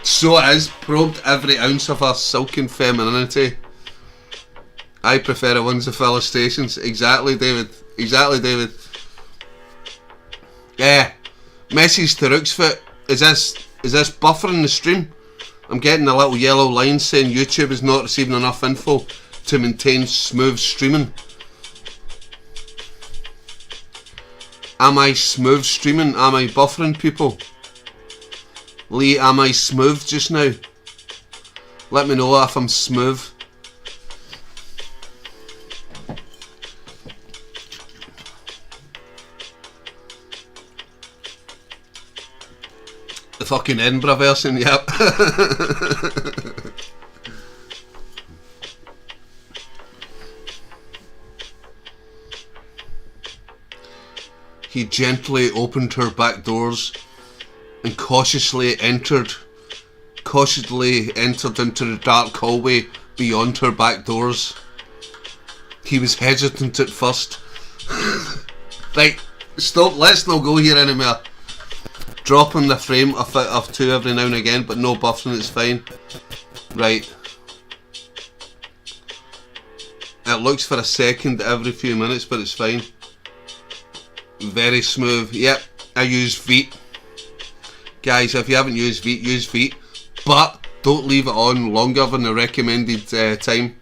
So it is. Probed every ounce of her silken femininity. I prefer the ones of illustrations. Exactly, David. Exactly, David. Yeah. Message to Rooksfoot. Is this buffering the stream? I'm getting a little yellow line saying YouTube is not receiving enough info to maintain smooth streaming. Am I smooth streaming? Am I buffering, people? Lee, am I smooth just now? Let me know if I'm smooth. The fucking Edinburgh version, yep. He gently opened her back doors and cautiously entered into the dark hallway beyond her back doors. He was hesitant at first. Right, stop, let's not go here anymore. Dropping the frame of two every now and again, but no buffering, it's fine. Right. It looks for a second every few minutes, but it's fine. Very smooth. Yep, I use Veet. Guys, if you haven't used Veet, use Veet. But don't leave it on longer than the recommended time.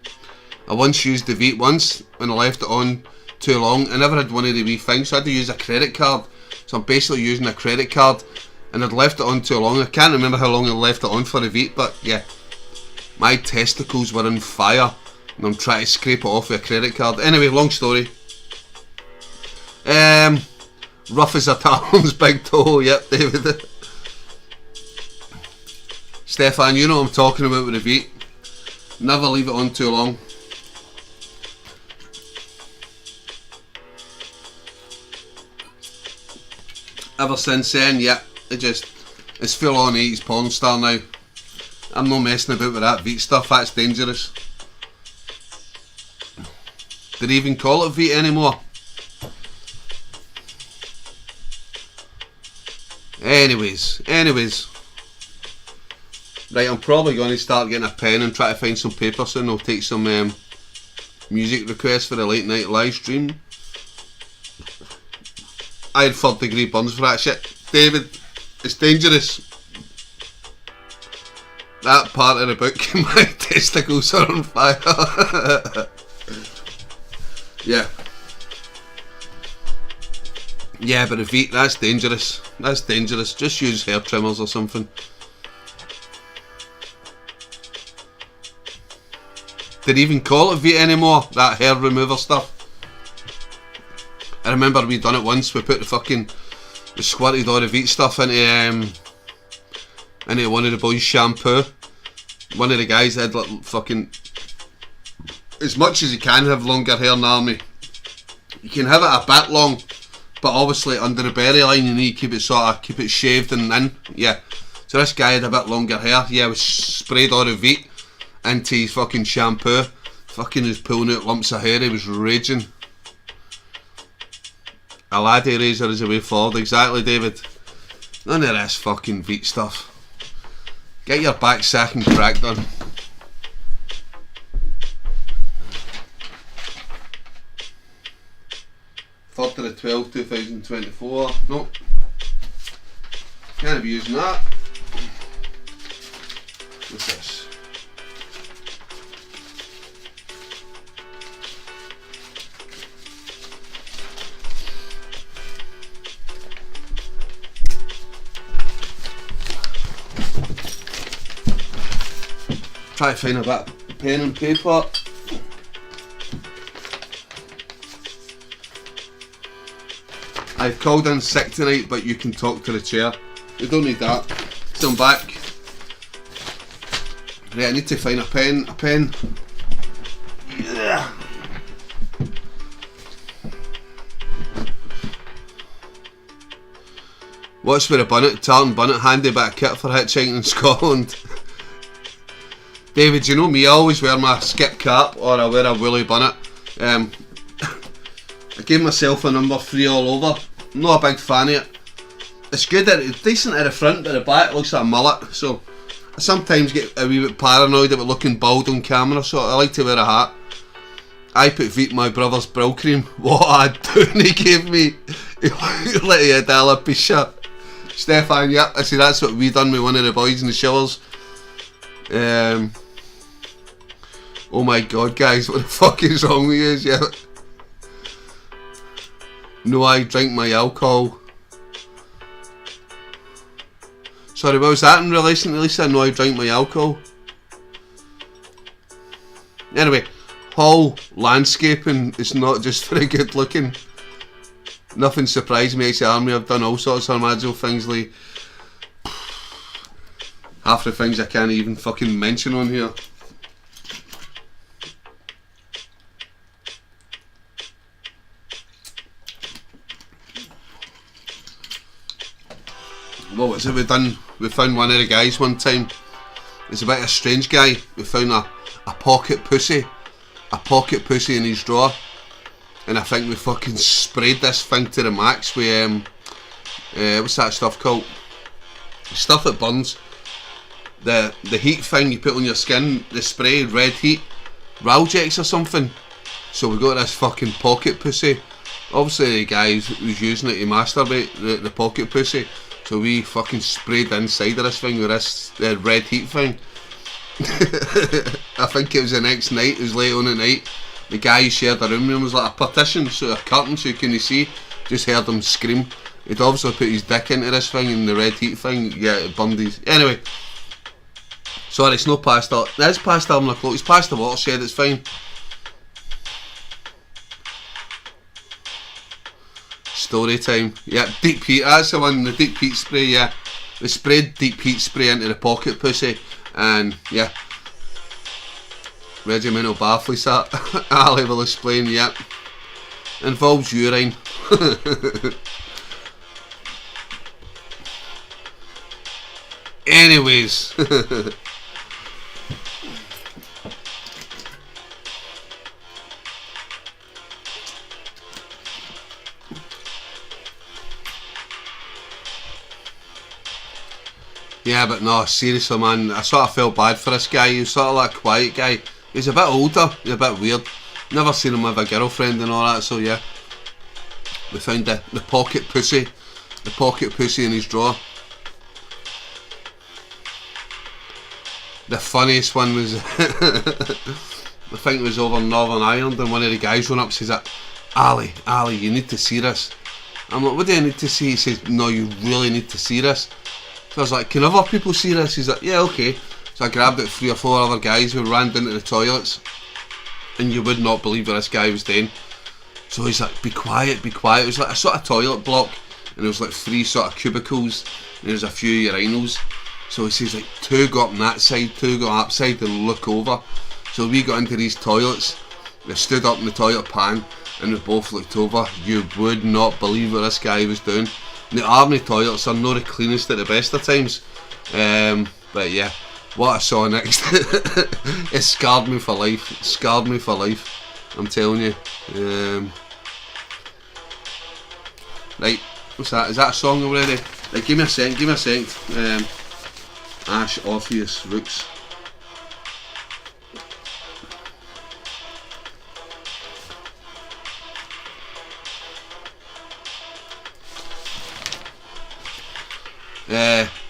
I once used the Veet once, and I left it on too long. I never had one of the wee things, so I had to use a credit card. So I'm basically using a credit card, and I'd left it on too long. I can't remember how long I left it on for the Veet, but yeah. My testicles were on fire, and I'm trying to scrape it off with a credit card. Anyway, long story. Rough as a Talon's big toe, yep, David. Stefan, you know what I'm talking about with the Veet. Never leave it on too long. Ever since then, yeah, it's full on 80s porn star now. I'm not messing about with that Veet stuff, that's dangerous. Do they even call it Veet anymore? Anyways. Right, I'm probably going to start getting a pen and try to find some paper soon. I'll take some music requests for the late night live stream. I had 3rd degree burns for that shit. David, it's dangerous. That part of the book, my testicles are on fire. Yeah. Yeah, but the Veet, that's dangerous. That's dangerous. Just use hair trimmers or something. Did they even call it Veet anymore? That hair remover stuff. I remember we done it once. We put we squirted all the Veet stuff into one of the boys' shampoo. One of the guys had like fucking, as much as you can have longer hair in the army. You can have it a bit long, but obviously under the berry line you need to keep it shaved and in. Yeah. So this guy had a bit longer hair. Yeah, we sprayed all the Veet into his fucking shampoo. Fucking was pulling out lumps of hair. He was raging. A laddie razor is the way forward. Exactly, David. None of this fucking Veet stuff. Get your back sack and crack done. Third to the 12th, 2024. Nope. Can't be using that. What's this? Try to find a bit of pen and paper. I've called in sick tonight, but you can talk to the chair. We don't need that. So I'm back. Right, I need to find a pen. Yeah. What's with a bunnet, tartan bunnet, handy bit of kit for hitchhiking in Scotland. David, you know me, I always wear my skip cap or I wear a woolly bunnet. I gave myself a number 3 all over. I'm not a big fan of it. It's good, it's decent at the front, but the back looks like a mullet, so I sometimes get a wee bit paranoid about looking bald on camera, so I like to wear a hat. I put Veet my brother's brill cream. What a doing he gave me. He let a $1 piece shot. Stefan, yep, I see that's what we done with one of the boys in the showers. Oh my god, guys, what the fuck is wrong with you? Yeah. No, I drink my alcohol. Sorry, what was that in relation to Lisa? No, I drink my alcohol. Anyway, Hull landscaping is not just very good looking. Nothing surprised me, ex-army. I've done all sorts of magical things like half the things I can't even fucking mention on here. What was it we done? We found one of the guys one time. He's a bit of a strange guy. We found a pocket pussy. A pocket pussy in his drawer. And I think we fucking sprayed this thing to the max with what's that stuff called? Stuff that burns. The heat thing you put on your skin, the spray, red heat, Ralgex or something. So we got this fucking pocket pussy. Obviously the guy was using it to masturbate, the pocket pussy. So we fucking sprayed inside of this thing with this red heat thing. I think it was the next night, it was late on at night. The guy who shared a room with him was like a partition, so a curtain so you couldn't see. Just heard him scream. He'd obviously put his dick into this thing and the red heat thing, yeah, it burned his... Anyway. Sorry, it's not past that. It is past 11 o'clock, it's past the watershed, it's fine. Story time. Yeah, deep heat, that's the one, the deep heat spray, yeah. They sprayed deep heat spray into the pocket pussy, and yeah. Regimental bathliss that Ali will explain, yep. Involves urine. Anyways. Yeah, but no, seriously man, I sort of felt bad for this guy. He was sort of like a quiet guy. He's a bit older, he's a bit weird. Never seen him with a girlfriend and all that, so yeah. We found the pocket pussy in his drawer. The funniest one was, I think it was over in Northern Ireland, and one of the guys went up and says, Ali, you need to see this. I'm like, what do I need to see? He says, no, you really need to see this. So I was like, can other people see this? He's like, yeah, okay. So I grabbed it 3 or 4 other guys who ran into the toilets, and you would not believe what this guy was doing. So he's like, be quiet. It was like a sort of toilet block, and there was like 3 sort of cubicles, and there's a few urinals. So he says like 2 got on that side, 2 got that side, and look over. So we got into these toilets, they stood up in the toilet pan, and we both looked over. You would not believe what this guy was doing. And the army toilets are not the cleanest at the best of times. But yeah, what I saw next, it scarred me for life. It scarred me for life, I'm telling you. Right, what's that? Is that a song already? Right, give me a second. Ash, Orpheus, Rooks.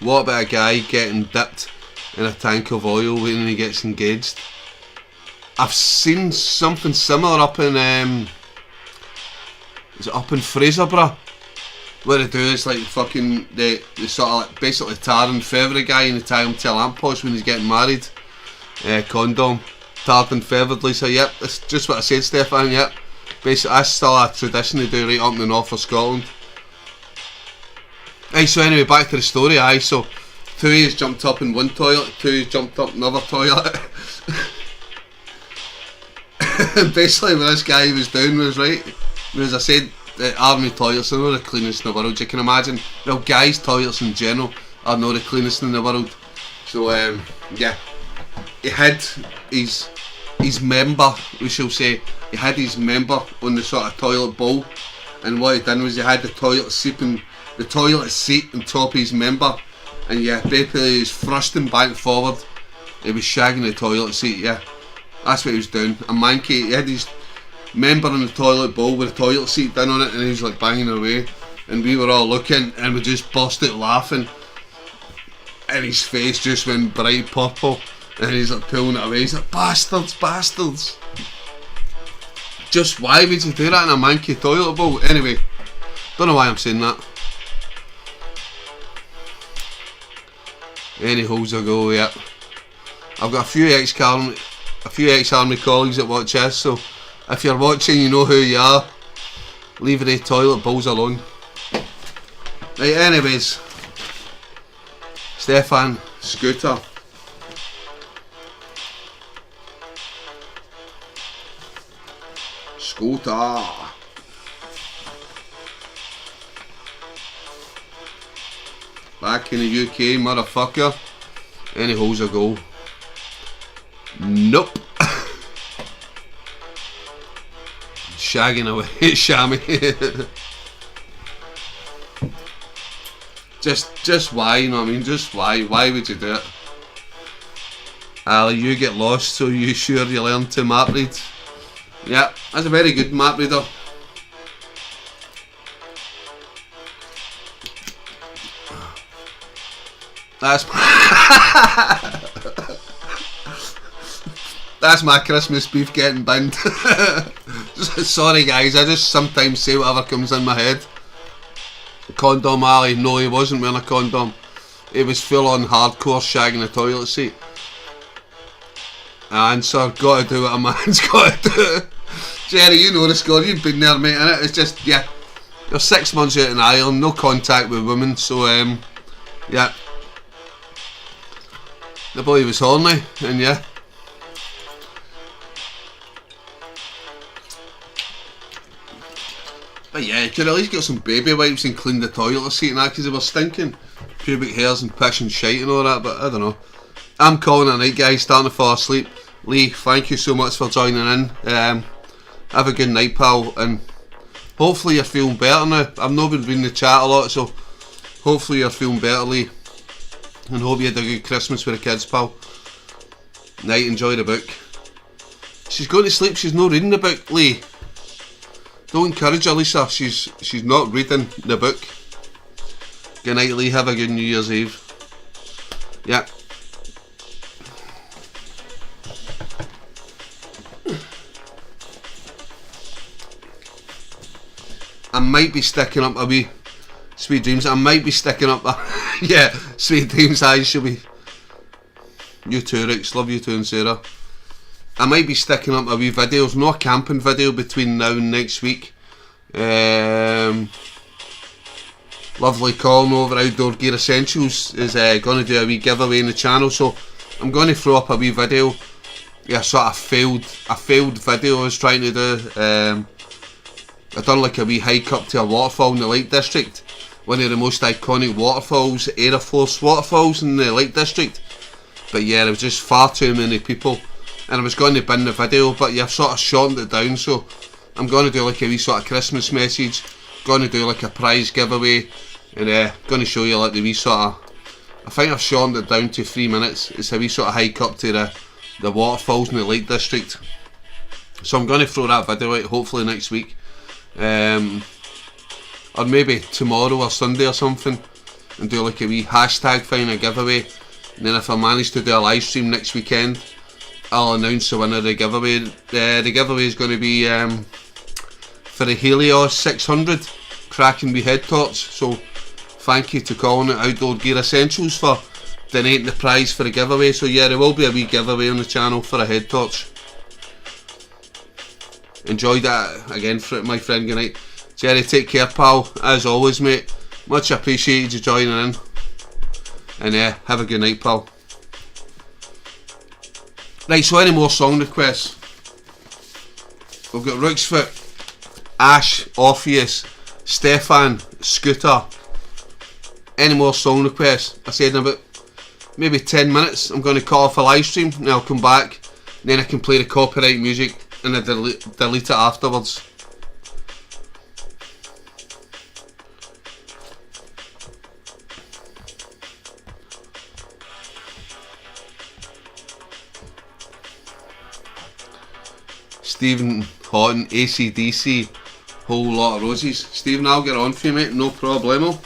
What about a guy getting dipped in a tank of oil when he gets engaged? I've seen something similar up in is it up in Fraserburgh? What they do is like fucking they sort of like basically tar and feather a guy in the time to a lamppost when he's getting married. Condom, tarred and feathered, Lisa. Yep, that's just what I said, Stefan. Yep, basically that's still a tradition they do right up in the north of Scotland. Aye, so anyway, back to the story. Aye, so 2 of us jumped up in one toilet, 2 of us jumped up in another toilet. And basically what this guy was doing was, right, as I said, army toilets are not the cleanest in the world. You can imagine, well, guys' toilets in general are not the cleanest in the world. So yeah, he had his member, we shall say, he had his member on the sort of toilet bowl, and what he done was he had the toilet seat on top of his member, and yeah, basically he was thrusting back and forward. He was shagging the toilet seat. Yeah, that's what he was doing. A manky. He had his member on the toilet bowl with the toilet seat down on it, and he was like banging away, and we were all looking, and we just busted laughing, and his face just went bright purple, and he's like pulling it away. He's like, bastards, bastards. Just why would you do that in a manky toilet bowl? Anyway, don't know why I'm saying that. Any holes I go, yeah. I've got a few ex-army colleagues that watch this, so if you're watching, you know who you are. Leave the toilet bowls alone. Right, anyways, Stefan Scooter. Scooter. Back in the UK, motherfucker. Any holes I go. Nope. Shagging away, Shammy. just why, you know what I mean? Just why? Why would you do it? Ali, you get lost, so you sure you learn to map read? Yeah, that's a very good map reader. That's that's my Christmas beef getting binned. Sorry guys, I just sometimes say whatever comes in my head. Condom Ali, no, he wasn't wearing a condom. He was full on hardcore shagging the toilet seat. Answer, gotta do what a man's gotta do. Jerry, you know the score, you've been there mate, innit? It's just, yeah, you're 6 months out in Ireland, no contact with women, so yeah. The boy was horny, and yeah. But yeah, you could at least get some baby wipes and clean the toilet seat and that, because they were stinking. Pubic hairs and piss and shite and all that, but I don't know. I'm calling it a night guys, starting to fall asleep. Lee, thank you so much for joining in. Have a good night pal, and hopefully you're feeling better now. I've not been reading the chat a lot, so hopefully you're feeling better Lee. And hope you had a good Christmas with the kids pal. Night, enjoy the book. She's going to sleep, she's not reading the book Lee. Don't encourage her Lisa, she's not reading the book. Good night Lee, have a good New Year's Eve. Yeah. I might be sticking up a wee Sweet Dreams, I might be sticking up a yeah, Sweet Dreams eyes should be. You too Rix, love you too and Sarah. I might be sticking up a wee videos, no camping video between now and next week. Lovely Colin over Outdoor Gear Essentials is going to do a wee giveaway in the channel, so I'm going to throw up a wee video. Yeah, sort of failed video I was trying to do. I done like a wee hike up to a waterfall in the Lake District, one of the most iconic waterfalls, Air Force waterfalls in the Lake District. But yeah, there was just far too many people, and I was going to bin the video, but yeah, I've sort of shortened it down, so I'm going to do like a wee sort of Christmas message, going to do like a prize giveaway, and going to show you like the wee sort of, I think I've shortened it down to 3 minutes. It's a wee sort of hike up to the waterfalls in the Lake District, so I'm going to throw that video out hopefully next week, or maybe tomorrow or Sunday or something, and do like a wee hashtag thing, a giveaway. And then if I manage to do a live stream next weekend, I'll announce the winner of the giveaway. The giveaway is going to be for the Helios 600 cracking wee head torch. So thank you to Colin at Outdoor Gear Essentials for donating the prize for the giveaway. So yeah, there will be a wee giveaway on the channel for a head torch. Enjoy that again, my friend. Good night. Jerry, take care pal, as always mate. Much appreciated you joining in. And have a good night pal. Right, so any more song requests? We've got Rooksfoot, Ash, Orpheus, Stefan, Scooter. Any more song requests? I said in about maybe 10 minutes I'm going to cut off a live stream and I'll come back, and then I can play the copyright music and I delete it afterwards. Stephen Houghton, AC/DC, Whole Lot of Roses. Stephen, I'll get on for you, mate, no problemo.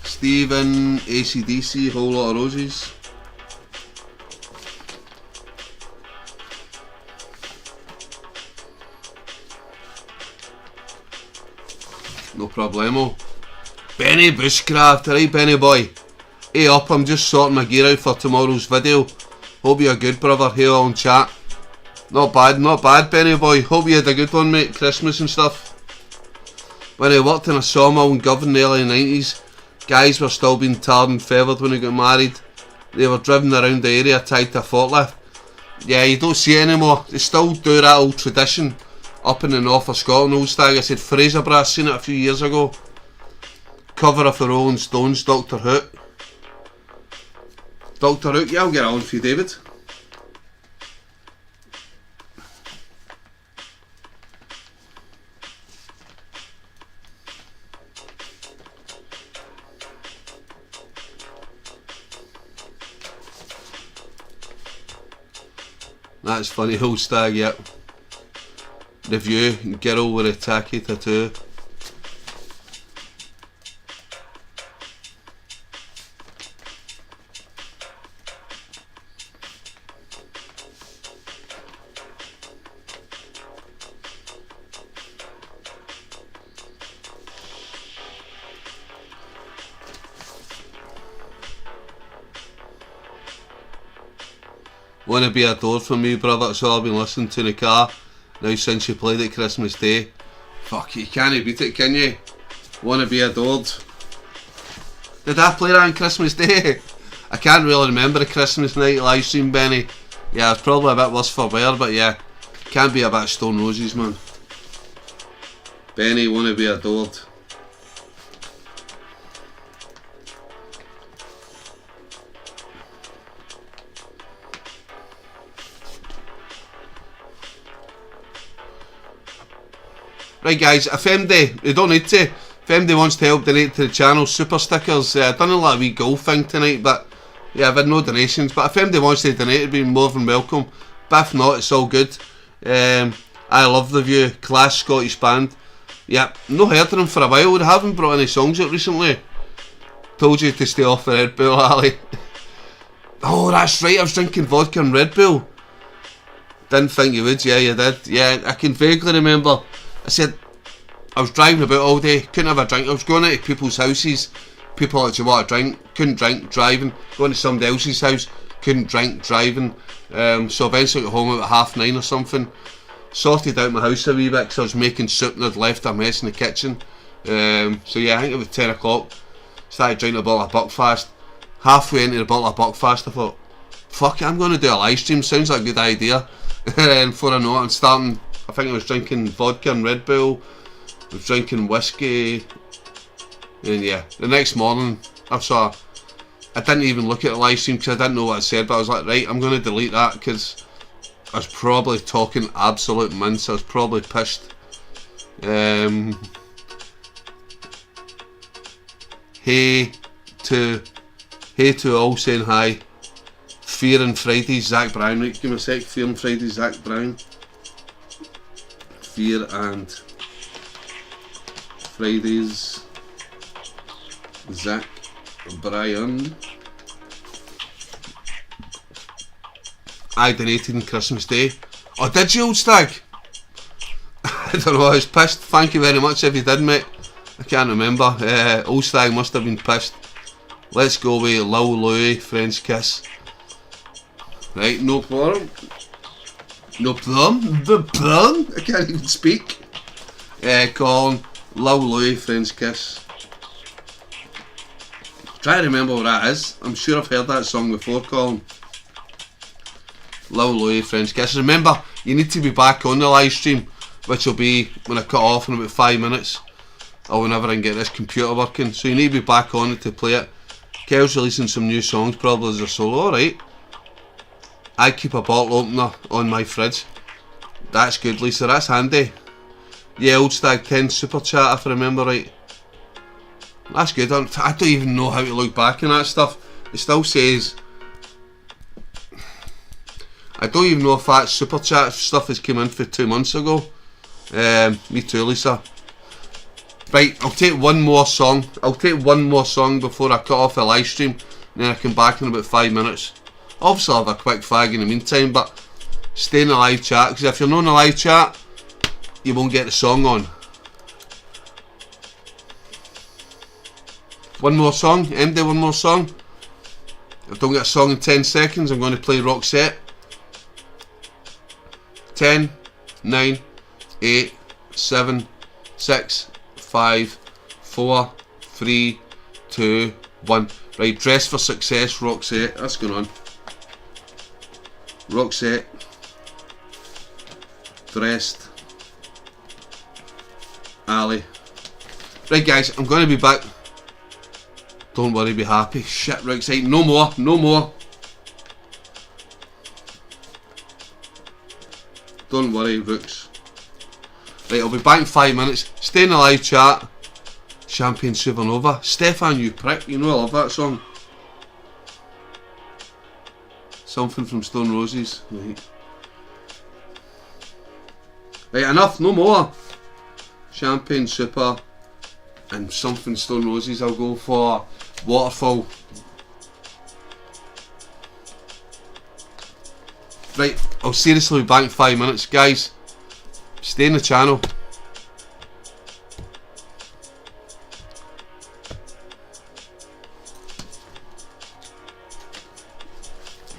Stephen, AC/DC, Whole Lot of Roses. No problemo. Benny Bushcraft, right Benny boy. Hey up, I'm just sorting my gear out for tomorrow's video. Hope you're good, brother. Hey all in chat. Not bad Benny boy. Hope you had a good one, mate. Christmas and stuff. When I worked in a sawmill in Govan in the early 90s, guys were still being tarred and feathered when they got married. They were driven around the area tied to a forklift. Yeah, you don't see it anymore. They still do that old tradition up in the north of Scotland, old stag. I said Fraserburgh, seen it a few years ago. Cover of the Rolling Stones, Doctor Hook. Doctor Hook, yeah, I'll get on for you, David. That's funny, old stag, yep. Review, girl with a tacky tattoo. Wanna Be Adored for me, brother. That's all I've been listening to in the car now since you played it Christmas Day. Fuck, you can't beat it, can you? Wanna Be Adored. Did I play that on Christmas Day? I can't really remember the Christmas night live stream, Benny. Yeah, it's probably a bit worse for wear, but yeah, can't be a bit Stone Roses, man. Benny, Wanna Be Adored. Right guys, if MD, you don't need to, if MD wants to help donate to the channel, super stickers, I've done a little wee golf thing tonight, but yeah, I've had no donations, but if MD wants to donate, it'd be more than welcome, but if not, it's all good. I Love the View, class Scottish band. Yeah, no heard of them for a while, they haven't brought any songs out recently. Told you to stay off the Red Bull, Ali. Oh, that's right, I was drinking vodka and Red Bull. Didn't think you would, yeah, you did. Yeah, I can vaguely remember. I said, I was driving about all day, couldn't have a drink. I was going into people's houses, people actually want a drink, couldn't drink, driving. Going to somebody else's house, couldn't drink, driving. So eventually got home about 9:30 or something. Sorted out my house a wee bit because I was making soup and I'd left a mess in the kitchen. So yeah, I think it was 10 o'clock. Started drinking a bottle of Buckfast. Halfway into the bottle of Buckfast, I thought, fuck it, I'm going to do a live stream, sounds like a good idea. And before I know it, I'm starting. I think I was drinking vodka and Red Bull, I was drinking whiskey, and yeah, the next morning I didn't even look at the live stream because I didn't know what I said, but I was like, right, I'm going to delete that because I was probably talking absolute mince, I was probably pissed. Hey to all saying hi. Fear and Fridays, Zach Brown, right, give me a sec, Fear and Fridays, Zach Brown. Fear and Fridays, Zach Bryan. I donated on Christmas Day. Oh, did you, old stag? I don't know, I was pissed. Thank you very much if you did, mate. I can't remember. Old stag must have been pissed. Let's go with Lil Louis, French Kiss. Right, no problem. No problem. I can't even speak. Colin, Lil Louis, French Kiss. Try to remember what that is. I'm sure I've heard that song before, Colin. Lil Louie, French Kiss. Remember, you need to be back on the live stream, which will be when I cut off in about 5 minutes, or whenever I can get this computer working. So you need to be back on it to play it. Kel's releasing some new songs, probably as a solo. Alright. I keep a bottle opener on my fridge. That's good, Lisa, that's handy. Yeah, Old Stag 10 super chat, if I remember right. That's good. I don't even know how to look back on that stuff. It still says... I don't even know if that super chat stuff has come in for 2 months ago. Me too, Lisa. Right, I'll take one more song. I'll take one more song before I cut off the live stream, and then I come back in about 5 minutes. Obviously I'll have a quick fag in the meantime, but stay in the live chat, because if you're not in the live chat, you won't get the song on. One more song, MD, one more song. If I don't get a song in 10 seconds, I'm going to play Roxette. 10, 9, 8, 7, 6, 5, 4, 3, 2, 1. Right, Dress for Success, Roxette. That's going on. Roxette. Dressed. Ali. Right, guys, I'm going to be back. Don't worry, be happy. Shit, right side. No more, no more. Don't worry, Rooks. Right, I'll be back in 5 minutes. Stay in the live chat. Champagne Supernova. Stefan, you prick. You know I love that song. Something from Stone Roses. Right, enough. No more. Champagne Super and something Stone Roses. I'll go for Waterfall. Right, I'll seriously be back in 5 minutes. Guys, stay in the channel.